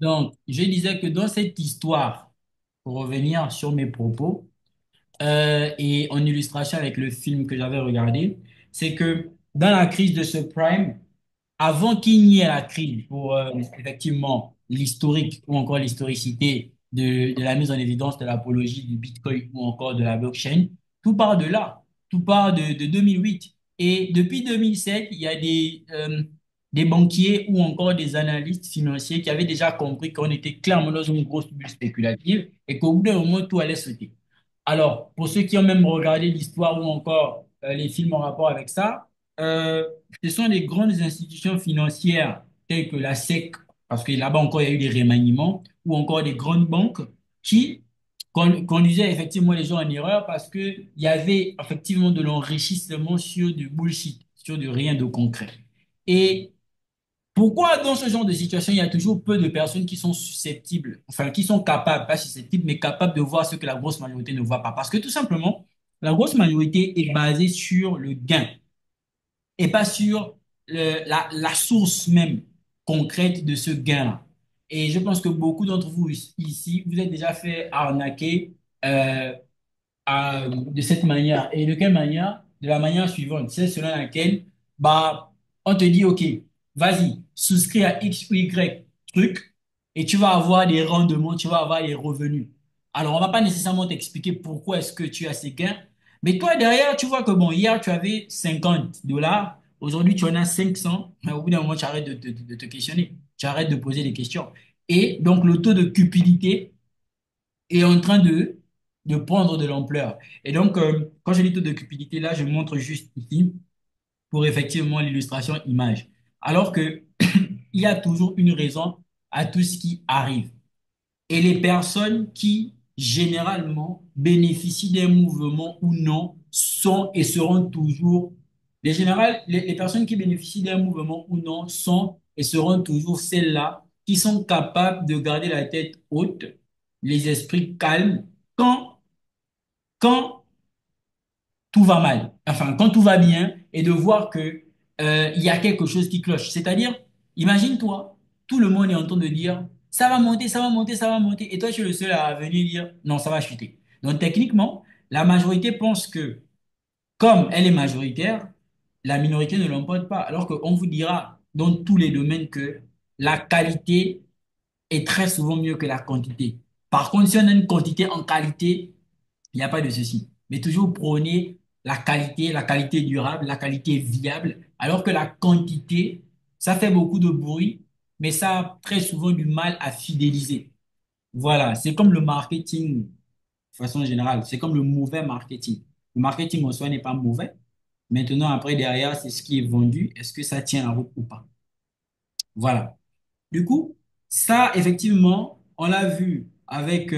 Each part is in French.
Donc, je disais que dans cette histoire, pour revenir sur mes propos, et en illustration avec le film que j'avais regardé, c'est que dans la crise de ce prime, avant qu'il n'y ait la crise pour effectivement l'historique ou encore l'historicité de la mise en évidence de l'apologie du Bitcoin ou encore de la blockchain, tout part de là, tout part de 2008. Et depuis 2007, il y a des banquiers ou encore des analystes financiers qui avaient déjà compris qu'on était clairement dans une grosse bulle spéculative et qu'au bout d'un moment, tout allait sauter. Alors, pour ceux qui ont même regardé l'histoire ou encore les films en rapport avec ça, euh, ce sont les grandes institutions financières telles que la SEC, parce que là-bas encore il y a eu des remaniements, ou encore des grandes banques qui conduisaient effectivement les gens en erreur parce qu'il y avait effectivement de l'enrichissement sur du bullshit, sur du rien de concret. Et pourquoi dans ce genre de situation, il y a toujours peu de personnes qui sont susceptibles, enfin qui sont capables, pas susceptibles, mais capables de voir ce que la grosse majorité ne voit pas? Parce que tout simplement, la grosse majorité est basée sur le gain et pas sur la source même concrète de ce gain-là. Et je pense que beaucoup d'entre vous ici, vous êtes déjà fait arnaquer euh, de cette manière. Et de quelle manière? De la manière suivante, c'est selon laquelle bah, on te dit, OK, vas-y, souscris à X ou Y truc et tu vas avoir des rendements, tu vas avoir des revenus. Alors, on va pas nécessairement t'expliquer pourquoi est-ce que tu as ces gains, mais toi, derrière, tu vois que bon, hier, tu avais 50 $, aujourd'hui, tu en as 500, mais au bout d'un moment, tu arrêtes de te questionner, tu arrêtes de poser des questions. Et donc, le taux de cupidité est en train de prendre de l'ampleur. Et donc, quand je dis taux de cupidité, là, je montre juste ici pour effectivement l'illustration image. Alors que il y a toujours une raison à tout ce qui arrive. Et les personnes qui, généralement, bénéficient d'un mouvement ou non, sont et seront toujours, les personnes qui bénéficient d'un mouvement ou non sont et seront toujours celles-là qui sont capables de garder la tête haute, les esprits calmes, quand, quand tout va mal, enfin, quand tout va bien, et de voir que, il y a quelque chose qui cloche. C'est-à-dire, imagine-toi, tout le monde est en train de dire, ça va monter, ça va monter, ça va monter, et toi, tu es le seul à venir dire, non, ça va chuter. Donc, techniquement, la majorité pense que, comme elle est majoritaire, la minorité ne l'emporte pas, alors qu'on vous dira dans tous les domaines que la qualité est très souvent mieux que la quantité. Par contre, si on a une quantité en qualité, il n'y a pas de souci. Mais toujours prôner la qualité durable, la qualité viable, alors que la quantité, ça fait beaucoup de bruit, mais ça a très souvent du mal à fidéliser. Voilà, c'est comme le marketing de façon générale, c'est comme le mauvais marketing. Le marketing en soi n'est pas mauvais. Maintenant, après, derrière, c'est ce qui est vendu. Est-ce que ça tient la route ou pas? Voilà. Du coup, ça, effectivement, on l'a vu avec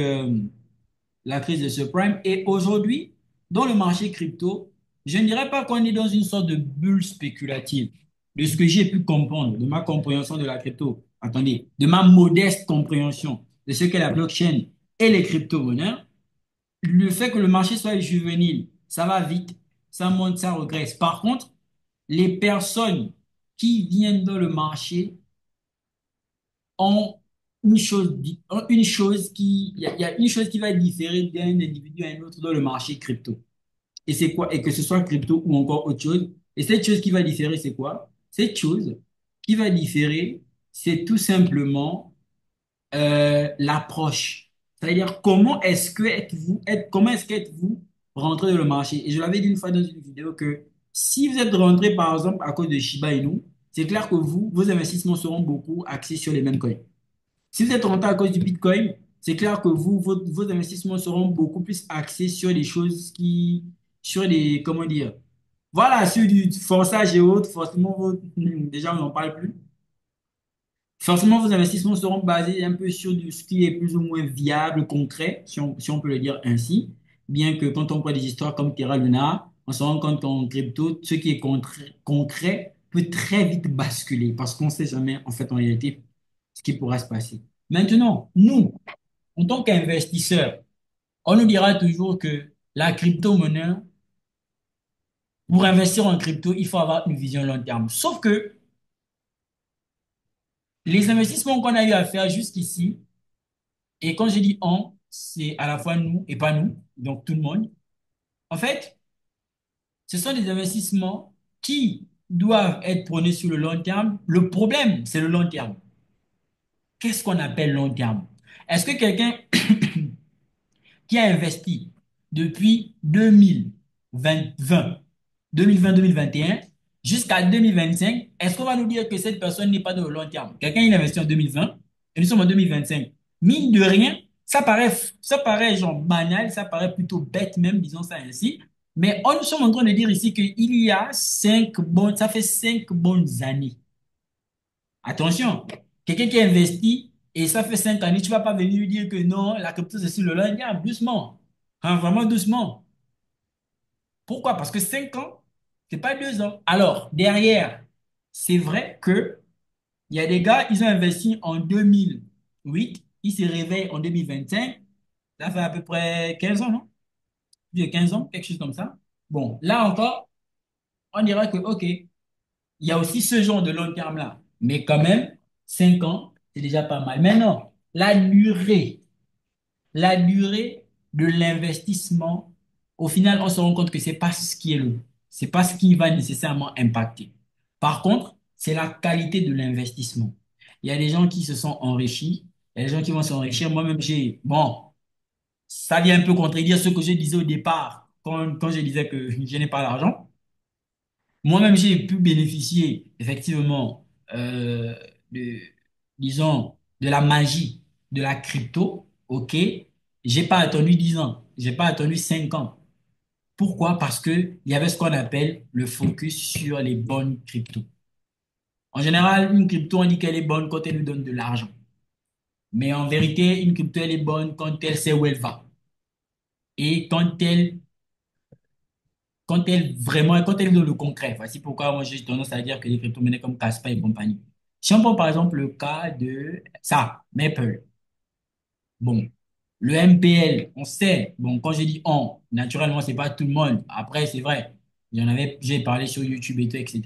la crise de subprime. Et aujourd'hui, dans le marché crypto, je ne dirais pas qu'on est dans une sorte de bulle spéculative. De ce que j'ai pu comprendre, de ma compréhension de la crypto, attendez, de ma modeste compréhension de ce qu'est la blockchain et les crypto-monnaies, le fait que le marché soit juvénile, ça va vite, ça monte, ça regresse. Par contre, les personnes qui viennent dans le marché ont une chose il y a une chose qui va différer d'un individu à un autre dans le marché crypto. Et c'est quoi? Et que ce soit crypto ou encore autre chose. Et cette chose qui va différer, c'est quoi? Cette chose qui va différer, c'est tout simplement l'approche. C'est-à-dire comment est-ce qu'êtes-vous rentré dans le marché? Et je l'avais dit une fois dans une vidéo que si vous êtes rentré par exemple à cause de Shiba Inu, c'est clair que vos investissements seront beaucoup axés sur les mêmes coins. Si vous êtes rentré à cause du Bitcoin, c'est clair que vos investissements seront beaucoup plus axés sur des choses sur des, comment dire, voilà, sur du forçage et autres, forcément, déjà, on n'en parle plus. Forcément, vos investissements seront basés un peu sur ce qui est plus ou moins viable, concret, si on peut le dire ainsi. Bien que quand on voit des histoires comme Terra Luna, on se rend compte qu'en crypto, ce qui est concret peut très vite basculer parce qu'on ne sait jamais, en fait, en réalité, ce qui pourra se passer. Maintenant, nous, en tant qu'investisseurs, on nous dira toujours que la crypto-monnaie, pour investir en crypto, il faut avoir une vision long terme. Sauf que Les investissements qu'on a eu à faire jusqu'ici, et quand je dis on, c'est à la fois nous et pas nous, donc tout le monde. En fait, ce sont des investissements qui doivent être prônés sur le long terme. Le problème, c'est le long terme. Qu'est-ce qu'on appelle long terme? Est-ce que quelqu'un qui a investi depuis 2020, 2020-2021 jusqu'à 2025, est-ce qu'on va nous dire que cette personne n'est pas de long terme? Quelqu'un, il investit en 2020 et nous sommes en 2025. Mine de rien, ça paraît genre banal, ça paraît plutôt bête même, disons ça ainsi. Mais on nous sommes en train de dire ici qu'il y a ça fait 5 bonnes années. Attention, quelqu'un qui investit et ça fait 5 années, tu vas pas venir lui dire que non, la crypto c'est sur le long terme, doucement. Hein, vraiment doucement. Pourquoi? Parce que 5 ans, c'est pas 2 ans. Alors, derrière, c'est vrai que il y a des gars, ils ont investi en 2008, ils se réveillent en 2025, ça fait à peu près 15 ans, non? Plus de 15 ans, quelque chose comme ça. Bon, là encore, on dira que, OK, il y a aussi ce genre de long terme-là. Mais quand même, 5 ans, c'est déjà pas mal. Maintenant, la durée de l'investissement, au final, on se rend compte que c'est pas ce qui va nécessairement impacter. Par contre, c'est la qualité de l'investissement. Il y a des gens qui se sont enrichis, il y a des gens qui vont s'enrichir. Moi-même, bon, ça vient un peu contredire ce que je disais au départ quand je disais que je n'ai pas d'argent. Moi-même, j'ai pu bénéficier effectivement de, disons, de la magie de la crypto. OK, j'ai pas attendu 10 ans, j'ai pas attendu 5 ans. Pourquoi? Parce que il y avait ce qu'on appelle le focus sur les bonnes cryptos. En général, une crypto, on dit qu'elle est bonne quand elle nous donne de l'argent. Mais en vérité, une crypto, elle est bonne quand elle sait où elle va. Et quand elle est dans le concret. Voici pourquoi moi j'ai tendance à dire que les crypto-monnaies comme Casper et compagnie. Si on prend par exemple le cas de ça, Maple. Bon, le MPL, on sait, bon, quand je dis on, naturellement, c'est pas tout le monde. Après, c'est vrai, j'ai parlé sur YouTube et tout, etc.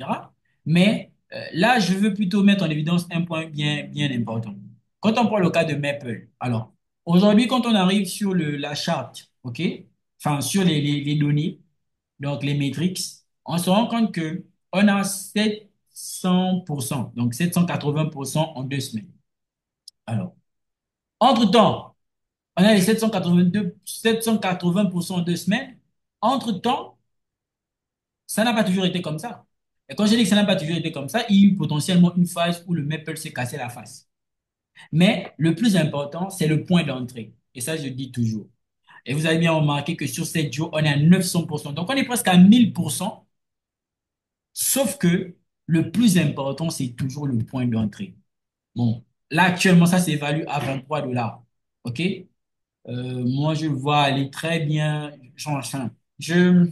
Mais là, je veux plutôt mettre en évidence un point bien, bien important. Quand on prend le cas de Maple, alors, aujourd'hui, quand on arrive sur la charte, OK, enfin, sur les données, donc les métriques, on se rend compte que on a 700%, donc 780% en 2 semaines. Alors, entre-temps, on a les 780% en 2 semaines. Entre-temps, ça n'a pas toujours été comme ça. Et quand je dis que ça n'a pas toujours été comme ça, il y a eu potentiellement une phase où le Maple s'est cassé la face. Mais le plus important, c'est le point d'entrée. Et ça, je dis toujours. Et vous avez bien remarqué que sur 7 jours, on est à 900%. Donc, on est presque à 1000%. Sauf que le plus important, c'est toujours le point d'entrée. Bon, là, actuellement, ça s'évalue à 23 dollars. OK? Moi, je vois aller très bien. Enfin, je,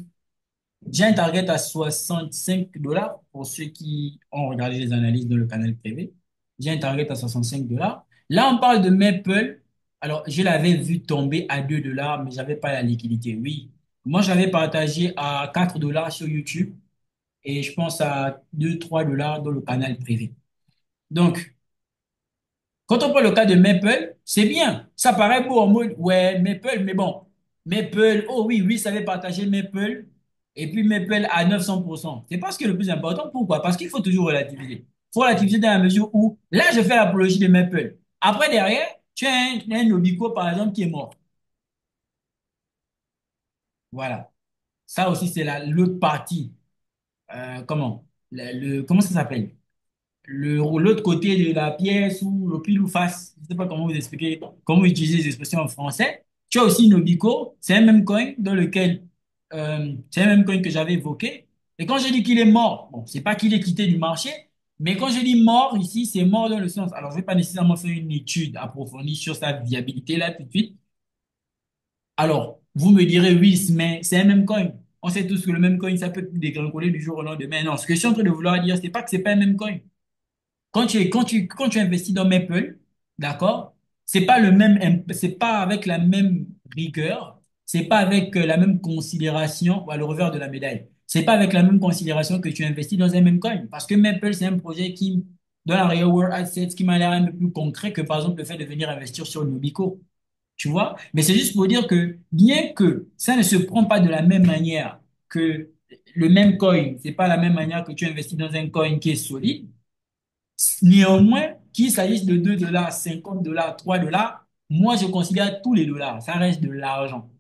j'ai un target à 65 dollars pour ceux qui ont regardé les analyses dans le canal privé. J'ai un target à 65 dollars. Là, on parle de Maple. Alors, je l'avais vu tomber à 2 dollars, mais j'avais pas la liquidité. Oui. Moi, je l'avais partagé à 4 dollars sur YouTube et je pense à 2-3 dollars dans le canal privé. Donc, quand on prend le cas de Maple, c'est bien. Ça paraît beau en mode, ouais, Maple, mais bon. Maple, oh oui, oui, ça avait partagé Maple. Et puis Maple à 900%. C'est pas ce qui est le plus important. Pourquoi? Parce qu'il faut toujours relativiser. Il faut relativiser dans la mesure où, là, je fais l'apologie de Maple. Après, derrière, tu as un Nobico, par exemple, qui est mort. Voilà. Ça aussi, c'est l'autre partie. Comment ça s'appelle? L'autre côté de la pièce ou le pile ou face, je ne sais pas comment vous expliquer, comment utiliser les expressions en français. Tu as aussi Nobico, c'est un même coin dans lequel, c'est un même coin que j'avais évoqué. Et quand je dis qu'il est mort, bon, c'est pas qu'il est quitté du marché, mais quand je dis mort ici, c'est mort dans le sens. Alors, je vais pas nécessairement faire une étude approfondie sur sa viabilité là tout de suite. Alors, vous me direz, oui, mais c'est un même coin. On sait tous que le même coin, ça peut dégringoler du jour au lendemain. Non, ce que je suis en train de vouloir dire, c'est pas que c'est pas un même coin. Quand tu investis dans Maple, d'accord, c'est pas avec la même rigueur, c'est pas avec la même considération, à le revers de la médaille. C'est pas avec la même considération que tu investis dans un même coin. Parce que Maple, c'est un projet qui dans la real world assets qui m'a l'air un peu plus concret que par exemple le fait de venir investir sur Nobico. Tu vois? Mais c'est juste pour dire que bien que ça ne se prend pas de la même manière que le même coin, c'est pas la même manière que tu investis dans un coin qui est solide, néanmoins, qu'il s'agisse de 2 dollars, 50 dollars, 3 dollars, moi je considère tous les dollars, ça reste de l'argent.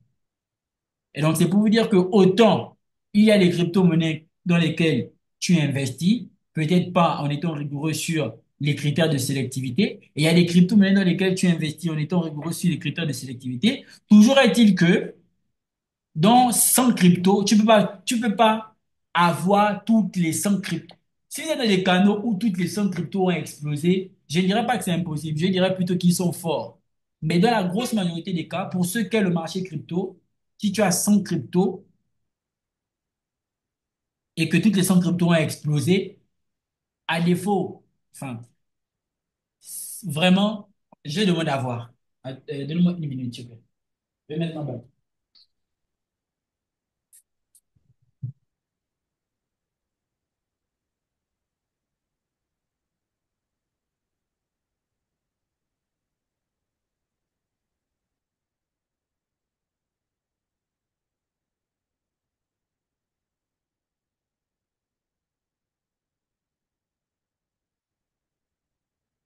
Et donc c'est pour vous dire que autant il y a des crypto-monnaies dans lesquelles tu investis, peut-être pas en étant rigoureux sur les critères de sélectivité, et il y a des crypto-monnaies dans lesquelles tu investis en étant rigoureux sur les critères de sélectivité. Toujours est-il que dans 100 cryptos, tu peux pas avoir toutes les 100 cryptos. Si vous êtes dans des canaux où toutes les 100 cryptos ont explosé, je ne dirais pas que c'est impossible, je dirais plutôt qu'ils sont forts. Mais dans la grosse majorité des cas, pour ce qu'est le marché crypto, si tu as 100 cryptos et que toutes les 100 cryptos ont explosé, à défaut, enfin, vraiment, je demande à voir. Donne-moi une minute, s'il te plaît. Je vais mettre ma balle.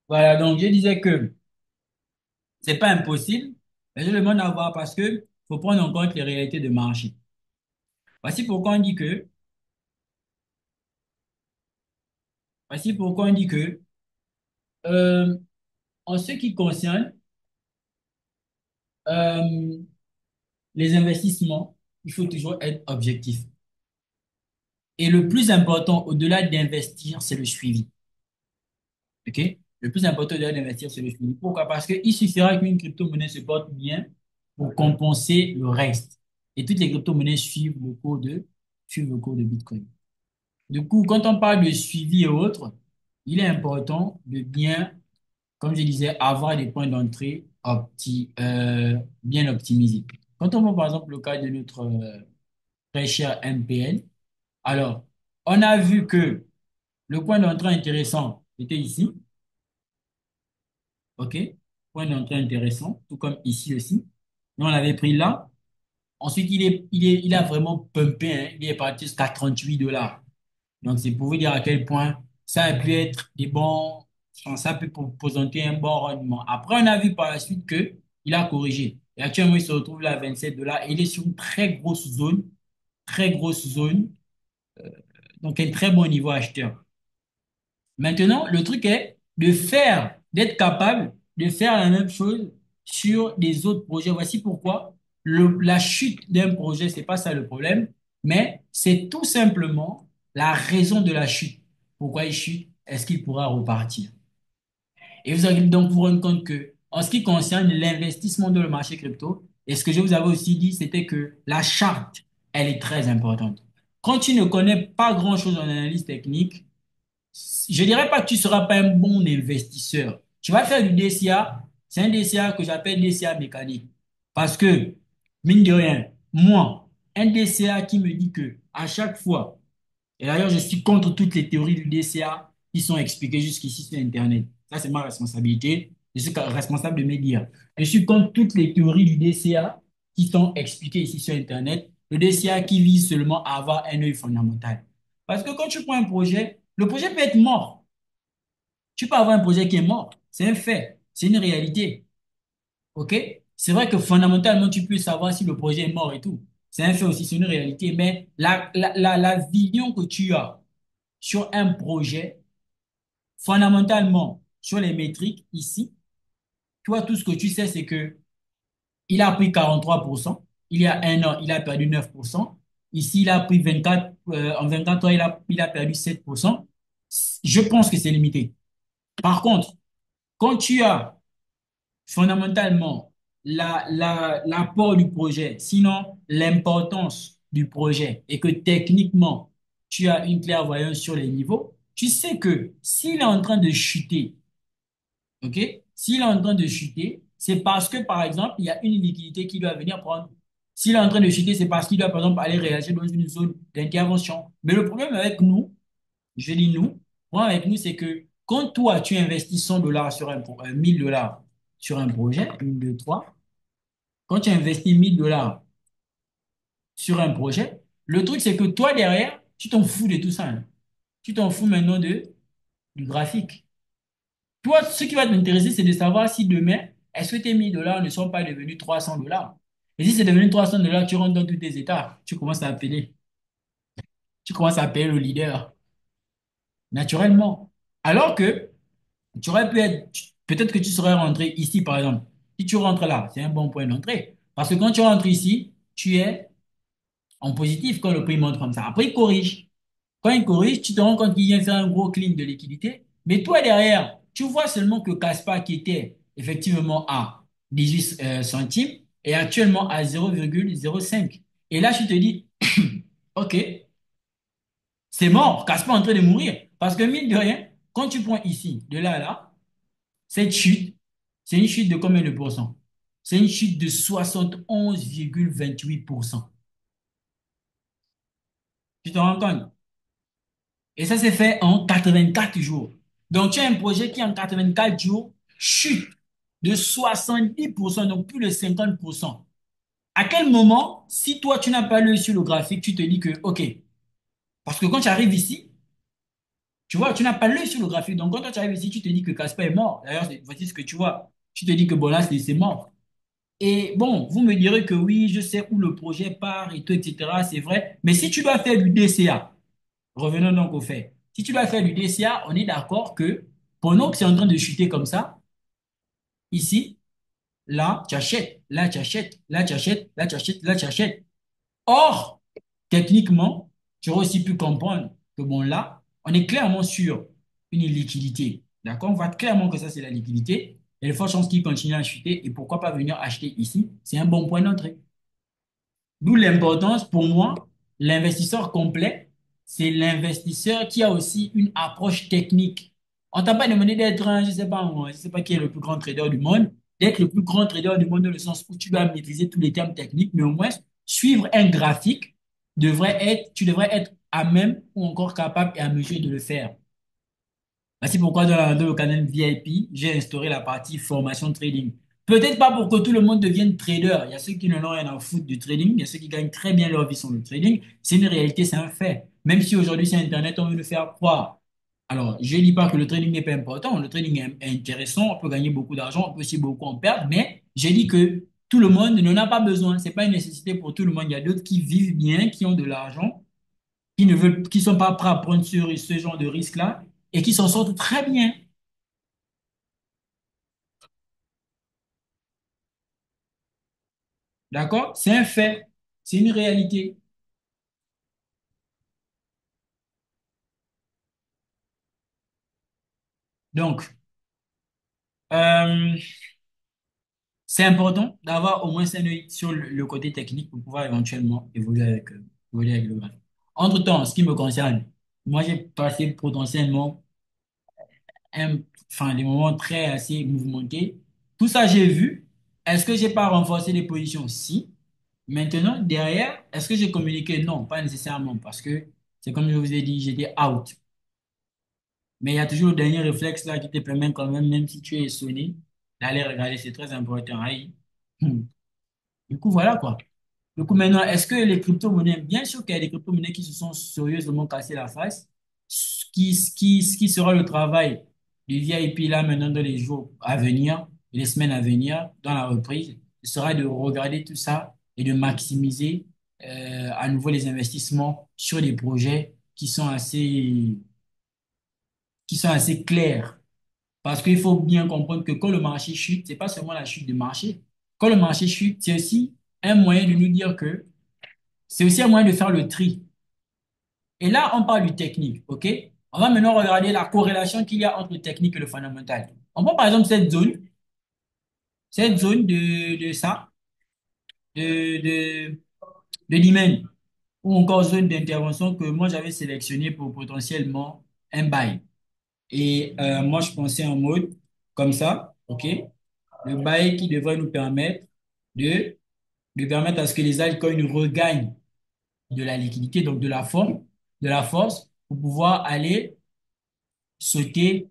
Voilà, donc je disais que c'est pas impossible, mais je demande à voir parce que faut prendre en compte les réalités de marché. Voici pourquoi on dit que, voici pourquoi on dit que, euh, en ce qui concerne euh, les investissements, il faut toujours être objectif. Et le plus important, au-delà d'investir, c'est le suivi. OK? Le plus important au-delà d'investir, c'est le suivi. Pourquoi? Parce qu'il suffira qu'une crypto-monnaie se porte bien pour compenser le reste. Et toutes les crypto-monnaies suivent le cours de Bitcoin. Du coup, quand on parle de suivi et autres, il est important de bien, comme je disais, avoir des points d'entrée bien optimisés. Quand on prend par exemple le cas de notre très cher MPN, alors, on a vu que le point d'entrée intéressant était ici, OK? Point d'entrée intéressant, tout comme ici aussi. Nous, on l'avait pris là. Ensuite, il a vraiment pumpé, hein. Il est parti jusqu'à 38 dollars. Donc, c'est pour vous dire à quel point ça a pu être des bons, enfin, ça peut présenter un bon rendement. Après, on a vu par la suite que il a corrigé. Et actuellement, il se retrouve là à 27 dollars. Et il est sur une très grosse zone, donc un très bon niveau acheteur. Maintenant, le truc est d'être capable de faire la même chose sur des autres projets. Voici pourquoi la chute d'un projet, c'est pas ça le problème, mais c'est tout simplement la raison de la chute. Pourquoi il chute? Est-ce qu'il pourra repartir? Et vous allez donc vous rendre compte que, en ce qui concerne l'investissement dans le marché crypto, et ce que je vous avais aussi dit, c'était que la charte, elle est très importante. Quand tu ne connais pas grand-chose en analyse technique, je dirais pas que tu seras pas un bon investisseur. Tu vas faire du DCA, c'est un DCA que j'appelle DCA mécanique. Parce que, mine de rien, moi, un DCA qui me dit que à chaque fois, et d'ailleurs, je suis contre toutes les théories du DCA qui sont expliquées jusqu'ici sur Internet. Ça, c'est ma responsabilité. Je suis responsable de mes dires. Je suis contre toutes les théories du DCA qui sont expliquées ici sur Internet. Le DCA qui vise seulement à avoir un œil fondamental. Parce que quand tu prends un projet, le projet peut être mort. Tu peux avoir un projet qui est mort. C'est un fait. C'est une réalité. OK? C'est vrai que fondamentalement, tu peux savoir si le projet est mort et tout. C'est un fait aussi, c'est une réalité. Mais la vision que tu as sur un projet, fondamentalement, sur les métriques ici, toi, tout ce que tu sais, c'est que il a pris 43%. Il y a un an, il a perdu 9%. Ici, il a pris 24, en 24 ans, il a perdu 7%. Je pense que c'est limité. Par contre, quand tu as fondamentalement l'apport du projet, sinon l'importance du projet, et que techniquement, tu as une clairvoyance sur les niveaux, tu sais que s'il est en train de chuter, OK? S'il est en train de chuter, c'est parce que, par exemple, il y a une liquidité qui doit venir prendre. S'il est en train de chuter, c'est parce qu'il doit, par exemple, aller réagir dans une zone d'intervention. Mais le problème avec nous, je dis nous, moi avec nous, c'est que quand toi, tu investis 100 dollars sur 1000 dollars sur un projet, une, deux, trois, quand tu investis 1000 dollars sur un projet, le truc, c'est que toi, derrière, tu t'en fous de tout ça, hein. Tu t'en fous maintenant du graphique. Toi, ce qui va t'intéresser, c'est de savoir si demain, est-ce que tes 1000 dollars ne sont pas devenus 300 dollars. Et si c'est devenu 300 dollars, tu rentres dans tous tes états. Tu commences à appeler. Tu commences à appeler le leader, naturellement. Alors que tu aurais pu être, peut-être que tu serais rentré ici, par exemple. Si tu rentres là, c'est un bon point d'entrée. Parce que quand tu rentres ici, tu es en positif quand le prix monte comme ça. Après, il corrige. Quand il corrige, tu te rends compte qu'il vient faire un gros clean de liquidité. Mais toi, derrière, tu vois seulement que Caspa, qui était effectivement à 18 centimes, est actuellement à 0,05. Et là, tu te dis, OK, c'est mort. Caspa est en train de mourir. Parce que mine de rien, quand tu prends ici, de là à là, cette chute, c'est une chute de combien de pourcents? C'est une chute de 71,28%. Tu te rends compte? Et ça s'est fait en 84 jours. Donc, tu as un projet qui, en 84 jours, chute de 70%, donc plus de 50%. À quel moment, si toi, tu n'as pas l'œil sur le graphique, tu te dis que, OK, parce que quand tu arrives ici, tu vois, tu n'as pas l'œil sur le graphique. Donc, quand toi, tu arrives ici, tu te dis que Casper est mort. D'ailleurs, voici ce que tu vois. Tu te dis que, bon, là, c'est mort. Et bon, vous me direz que oui, je sais où le projet part et tout, etc. C'est vrai. Mais si tu dois faire du DCA, revenons donc au fait. Si tu dois faire du DCA, on est d'accord que pendant que c'est en train de chuter comme ça, ici, là, tu achètes, là, tu achètes, là, tu achètes, là, tu achètes, là, tu achètes. Or, techniquement, tu aurais aussi pu comprendre que bon, là, on est clairement sur une liquidité. D'accord? On voit clairement que ça, c'est la liquidité. Et il y a de fortes chances qu'il continue à chuter. Et pourquoi pas venir acheter ici? C'est un bon point d'entrée. D'où l'importance pour moi, l'investisseur complet, c'est l'investisseur qui a aussi une approche technique. On t'a pas demandé d'être un, je sais pas moi, je sais pas qui est le plus grand trader du monde, d'être le plus grand trader du monde dans le sens où tu dois maîtriser tous les termes techniques, mais au moins suivre un graphique tu devrais être à même ou encore capable et à mesure de le faire. Voici pourquoi dans le canal VIP, j'ai instauré la partie formation trading. Peut-être pas pour que tout le monde devienne trader. Il y a ceux qui n'en ont rien à foutre du trading. Il y a ceux qui gagnent très bien leur vie sur le trading. C'est une réalité, c'est un fait. Même si aujourd'hui, sur Internet, on veut nous faire croire. Alors, je ne dis pas que le trading n'est pas important. Le trading est intéressant. On peut gagner beaucoup d'argent. On peut aussi beaucoup en perdre. Mais j'ai dit que tout le monde n'en a pas besoin. Ce n'est pas une nécessité pour tout le monde. Il y a d'autres qui vivent bien, qui ont de l'argent, qui ne veulent, qui sont pas prêts à prendre ce genre de risque-là et qui s'en sortent très bien. D'accord? C'est un fait. C'est une réalité. Donc, euh, c'est important d'avoir au moins un œil sur le côté technique pour pouvoir éventuellement évoluer avec le graphe. Entre-temps, en ce qui me concerne, moi, j'ai passé potentiellement un, enfin, des moments très assez mouvementés. Tout ça, j'ai vu. Est-ce que j'ai pas renforcé les positions? Si. Maintenant, derrière, est-ce que j'ai communiqué? Non, pas nécessairement, parce que c'est comme je vous ai dit, j'étais out. Mais il y a toujours le dernier réflexe là qui te permet quand même, même si tu es sonné, d'aller regarder. C'est très important. Aïe. Du coup, voilà quoi. Du coup, maintenant, est-ce que les crypto-monnaies, bien sûr qu'il y a des crypto-monnaies qui se sont sérieusement cassé la face, ce qui sera le travail du VIP là maintenant dans les jours à venir, les semaines à venir, dans la reprise, ce sera de regarder tout ça et de maximiser à nouveau les investissements sur des projets qui sont assez clairs. Parce qu'il faut bien comprendre que quand le marché chute, c'est pas seulement la chute du marché. Quand le marché chute, c'est aussi un moyen de nous dire que c'est aussi un moyen de faire le tri. Et là, on parle du technique, OK? On va maintenant regarder la corrélation qu'il y a entre le technique et le fondamental. On prend par exemple cette zone de ça, de, de Dimen, ou encore zone d'intervention que moi j'avais sélectionnée pour potentiellement un buy. Et moi, je pensais en mode comme ça, OK? Le bail qui devrait nous permettre de, de permettre à ce que les altcoins regagnent de la liquidité, donc de la force, pour pouvoir aller sauter.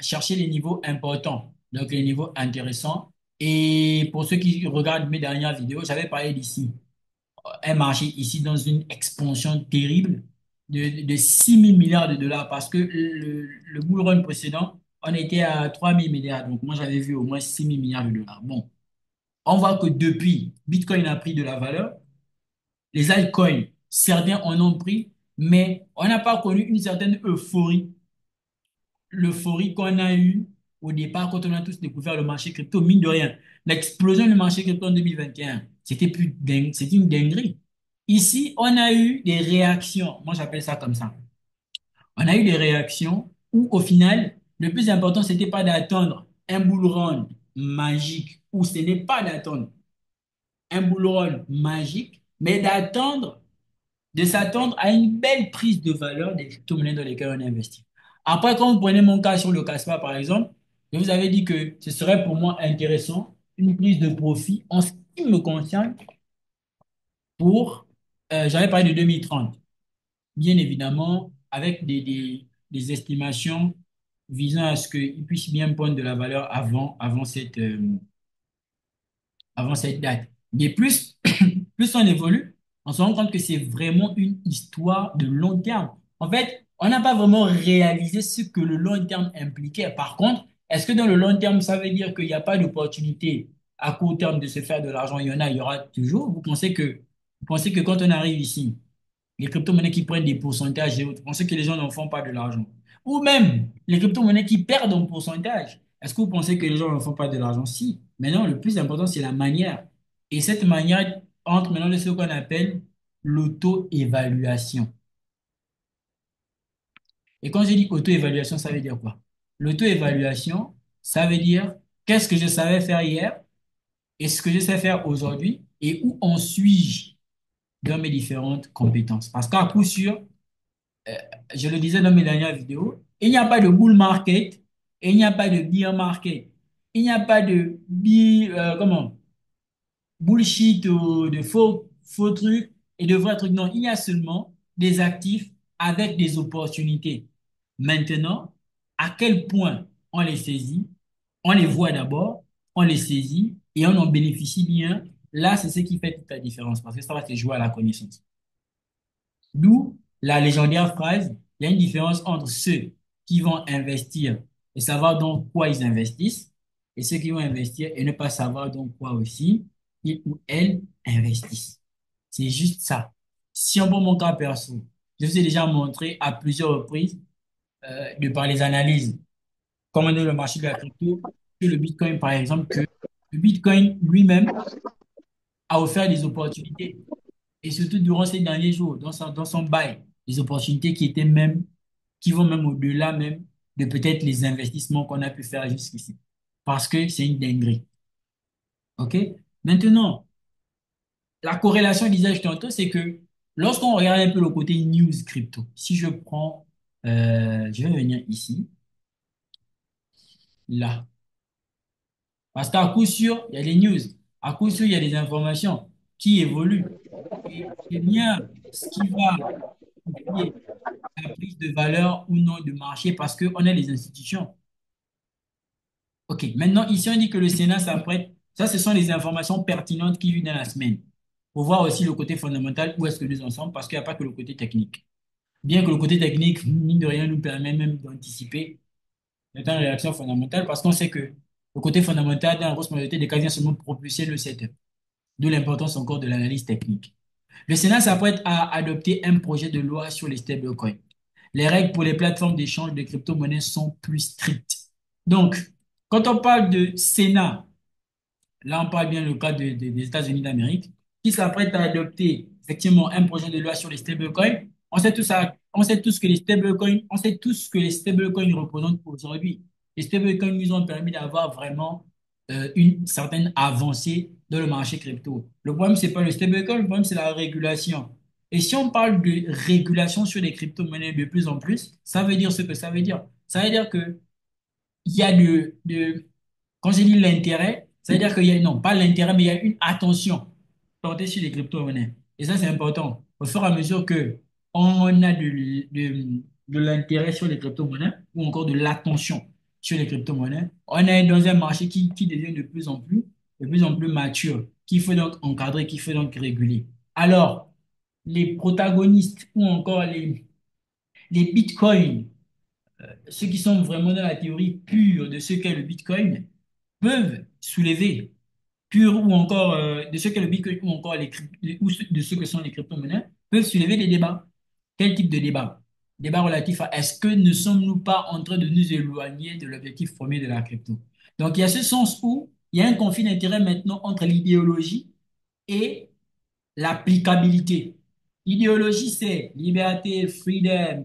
chercher les niveaux importants, donc les niveaux intéressants. Et pour ceux qui regardent mes dernières vidéos, j'avais parlé d'ici un marché ici dans une expansion terrible de 6 000 milliards de dollars parce que le bull run précédent, on était à 3 000 milliards. Donc moi, j'avais vu au moins 6 000 milliards de dollars. Bon, on voit que depuis, Bitcoin a pris de la valeur. Les altcoins, certains en ont pris, mais on n'a pas connu une certaine euphorie, l'euphorie qu'on a eue au départ quand on a tous découvert le marché crypto, mine de rien. L'explosion du marché crypto en 2021, c'était plus dingue, c'était une dinguerie. Ici, on a eu des réactions, moi j'appelle ça comme ça. On a eu des réactions où au final, le plus important, c'était pas d'attendre un bull run magique, ou ce n'est pas d'attendre un bull run magique, mais de s'attendre à une belle prise de valeur des crypto-monnaies dans lesquelles on investit. Après, quand vous prenez mon cas sur le Caspa, par exemple, je vous avais dit que ce serait pour moi intéressant une prise de profit en ce qui me concerne pour, j'avais parlé de 2030, bien évidemment, avec des estimations visant à ce qu'ils puissent bien prendre de la valeur avant cette date. Mais plus, plus on évolue, on se rend compte que c'est vraiment une histoire de long terme. En fait, on n'a pas vraiment réalisé ce que le long terme impliquait. Par contre, est-ce que dans le long terme, ça veut dire qu'il n'y a pas d'opportunité à court terme de se faire de l'argent? Il y en a, il y aura toujours. Vous pensez que quand on arrive ici, les crypto-monnaies qui prennent des pourcentages et autres, vous pensez que les gens n'en font pas de l'argent? Ou même les crypto-monnaies qui perdent en pourcentage, est-ce que vous pensez que les gens n'en font pas de l'argent? Si. Maintenant, le plus important, c'est la manière. Et cette manière entre maintenant dans ce qu'on appelle l'auto-évaluation. Et quand je dis auto-évaluation, ça veut dire quoi? L'auto-évaluation, ça veut dire qu'est-ce que je savais faire hier et ce que je sais faire aujourd'hui et où en suis-je dans mes différentes compétences. Parce qu'à coup sûr, euh, je le disais dans mes dernières vidéos, il n'y a pas de bull market et il n'y a pas de bear market. Il n'y a pas de comment? Bullshit ou de faux trucs et de vrais trucs. Non, il y a seulement des actifs avec des opportunités. Maintenant, à quel point on les saisit, on les voit d'abord, on les saisit et on en bénéficie bien. Là, c'est ce qui fait toute la différence parce que ça va se jouer à la connaissance. D'où la légendaire phrase, il y a une différence entre ceux qui vont investir et savoir dans quoi ils investissent et ceux qui vont investir et ne pas savoir dans quoi aussi ils ou elles investissent. C'est juste ça. Si on prend mon cas perso, je vous ai déjà montré à plusieurs reprises, de par les analyses, comment est le marché de la crypto, que le Bitcoin, par exemple, que le Bitcoin lui-même a offert des opportunités et surtout durant ces derniers jours, dans son bail, des opportunités qui étaient même, qui vont même au-delà même de peut-être les investissements qu'on a pu faire jusqu'ici. Parce que c'est une dinguerie. OK? Maintenant, la corrélation, disais-je tantôt, c'est que lorsqu'on regarde un peu le côté news crypto, si je prends, je vais venir ici, là. Parce qu'à coup sûr, il y a des news. À coup sûr, il y a des informations qui évoluent. Et c'est bien ce qui va confier la prise de valeur ou non de marché parce qu'on a les institutions. OK, maintenant, ici, on dit que le Sénat s'apprête. Ça, ce sont les informations pertinentes qui viennent dans la semaine. Pour voir aussi le côté fondamental, où est-ce que nous en sommes, parce qu'il n'y a pas que le côté technique. Bien que le côté technique, mine de rien, nous permet même d'anticiper les temps de réaction fondamentale, parce qu'on sait que le côté fondamental, dans la grosse majorité des cas, vient seulement propulser le setup. D'où l'importance encore de l'analyse technique. Le Sénat s'apprête à adopter un projet de loi sur les stablecoins. Les règles pour les plateformes d'échange de crypto-monnaies sont plus strictes. Donc, quand on parle de Sénat, là on parle bien le cas des États-Unis d'Amérique, qui s'apprête à adopter effectivement un projet de loi sur les stablecoins. On sait tous que les stablecoins, on sait tous que les stablecoins représentent aujourd'hui. Les stablecoins nous ont permis d'avoir vraiment une certaine avancée dans le marché crypto. Le problème, c'est pas le stablecoin, le problème, c'est la régulation. Et si on parle de régulation sur les crypto-monnaies de plus en plus, ça veut dire ce que ça veut dire. Ça veut dire que il y a quand je dis l'intérêt, ça veut dire qu'il y a, non, pas l'intérêt, mais il y a une attention portée sur les crypto-monnaies. Et ça, c'est important. Au fur et à mesure que on a de l'intérêt sur les crypto-monnaies ou encore de l'attention sur les crypto-monnaies, on est dans un marché qui devient de plus en plus mature, qu'il faut donc encadrer, qu'il faut donc réguler. Alors, les protagonistes ou encore les bitcoins, ceux qui sont vraiment dans la théorie pure de ce qu'est le bitcoin, peuvent soulever pur ou encore de ce qu'est le Bitcoin ou encore de ce que sont les crypto-monnaies peuvent soulever des débats. Quel type de débat? Débat relatif à est-ce que ne sommes-nous pas en train de nous éloigner de l'objectif premier de la crypto? Donc il y a ce sens où il y a un conflit d'intérêt maintenant entre l'idéologie et l'applicabilité. L'idéologie, c'est liberté, freedom,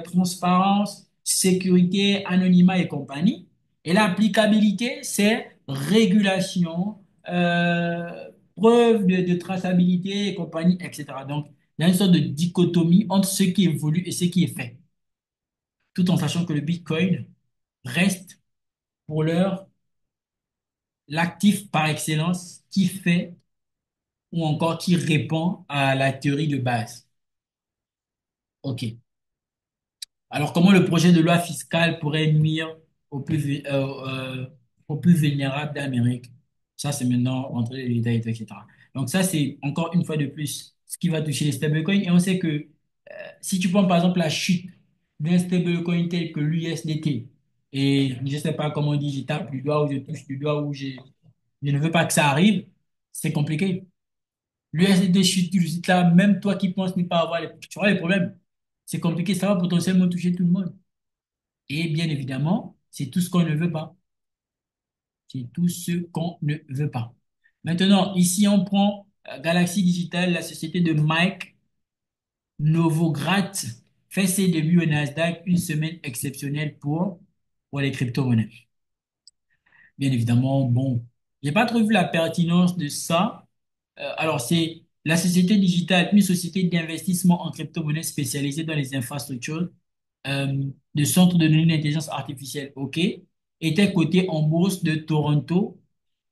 transparence, sécurité, anonymat et compagnie. Et l'applicabilité, c'est régulation, preuve de traçabilité et compagnie, etc. Donc, il y a une sorte de dichotomie entre ce qui évolue et ce qui est fait, tout en sachant que le Bitcoin reste pour l'heure l'actif par excellence qui fait ou encore qui répond à la théorie de base. OK. Alors, comment le projet de loi fiscale pourrait nuire aux aux plus vulnérables d'Amérique? Ça, c'est maintenant entre les détails, etc. Donc, ça, c'est encore une fois de plus ce qui va toucher les stablecoins. Et on sait que si tu prends par exemple la chute d'un stablecoin tel que l'USDT, et je ne sais pas comment on dit, je tape du doigt ou je touche du doigt ou je ne veux pas que ça arrive, c'est compliqué. L'USDT chute du site là, même toi qui penses ne pas avoir tu auras les problèmes. C'est compliqué, ça va potentiellement toucher tout le monde. Et bien évidemment, c'est tout ce qu'on ne veut pas. C'est tout ce qu'on ne veut pas. Maintenant, ici, on prend Galaxy Digital, la société de Mike Novogratz, fait ses débuts au Nasdaq, une semaine exceptionnelle pour les crypto-monnaies. Bien évidemment, bon, j'ai pas trop vu la pertinence de ça. Alors, c'est la société digitale, une société d'investissement en crypto-monnaies spécialisée dans les infrastructures de centres de données d'intelligence artificielle, OK, était coté en bourse de Toronto,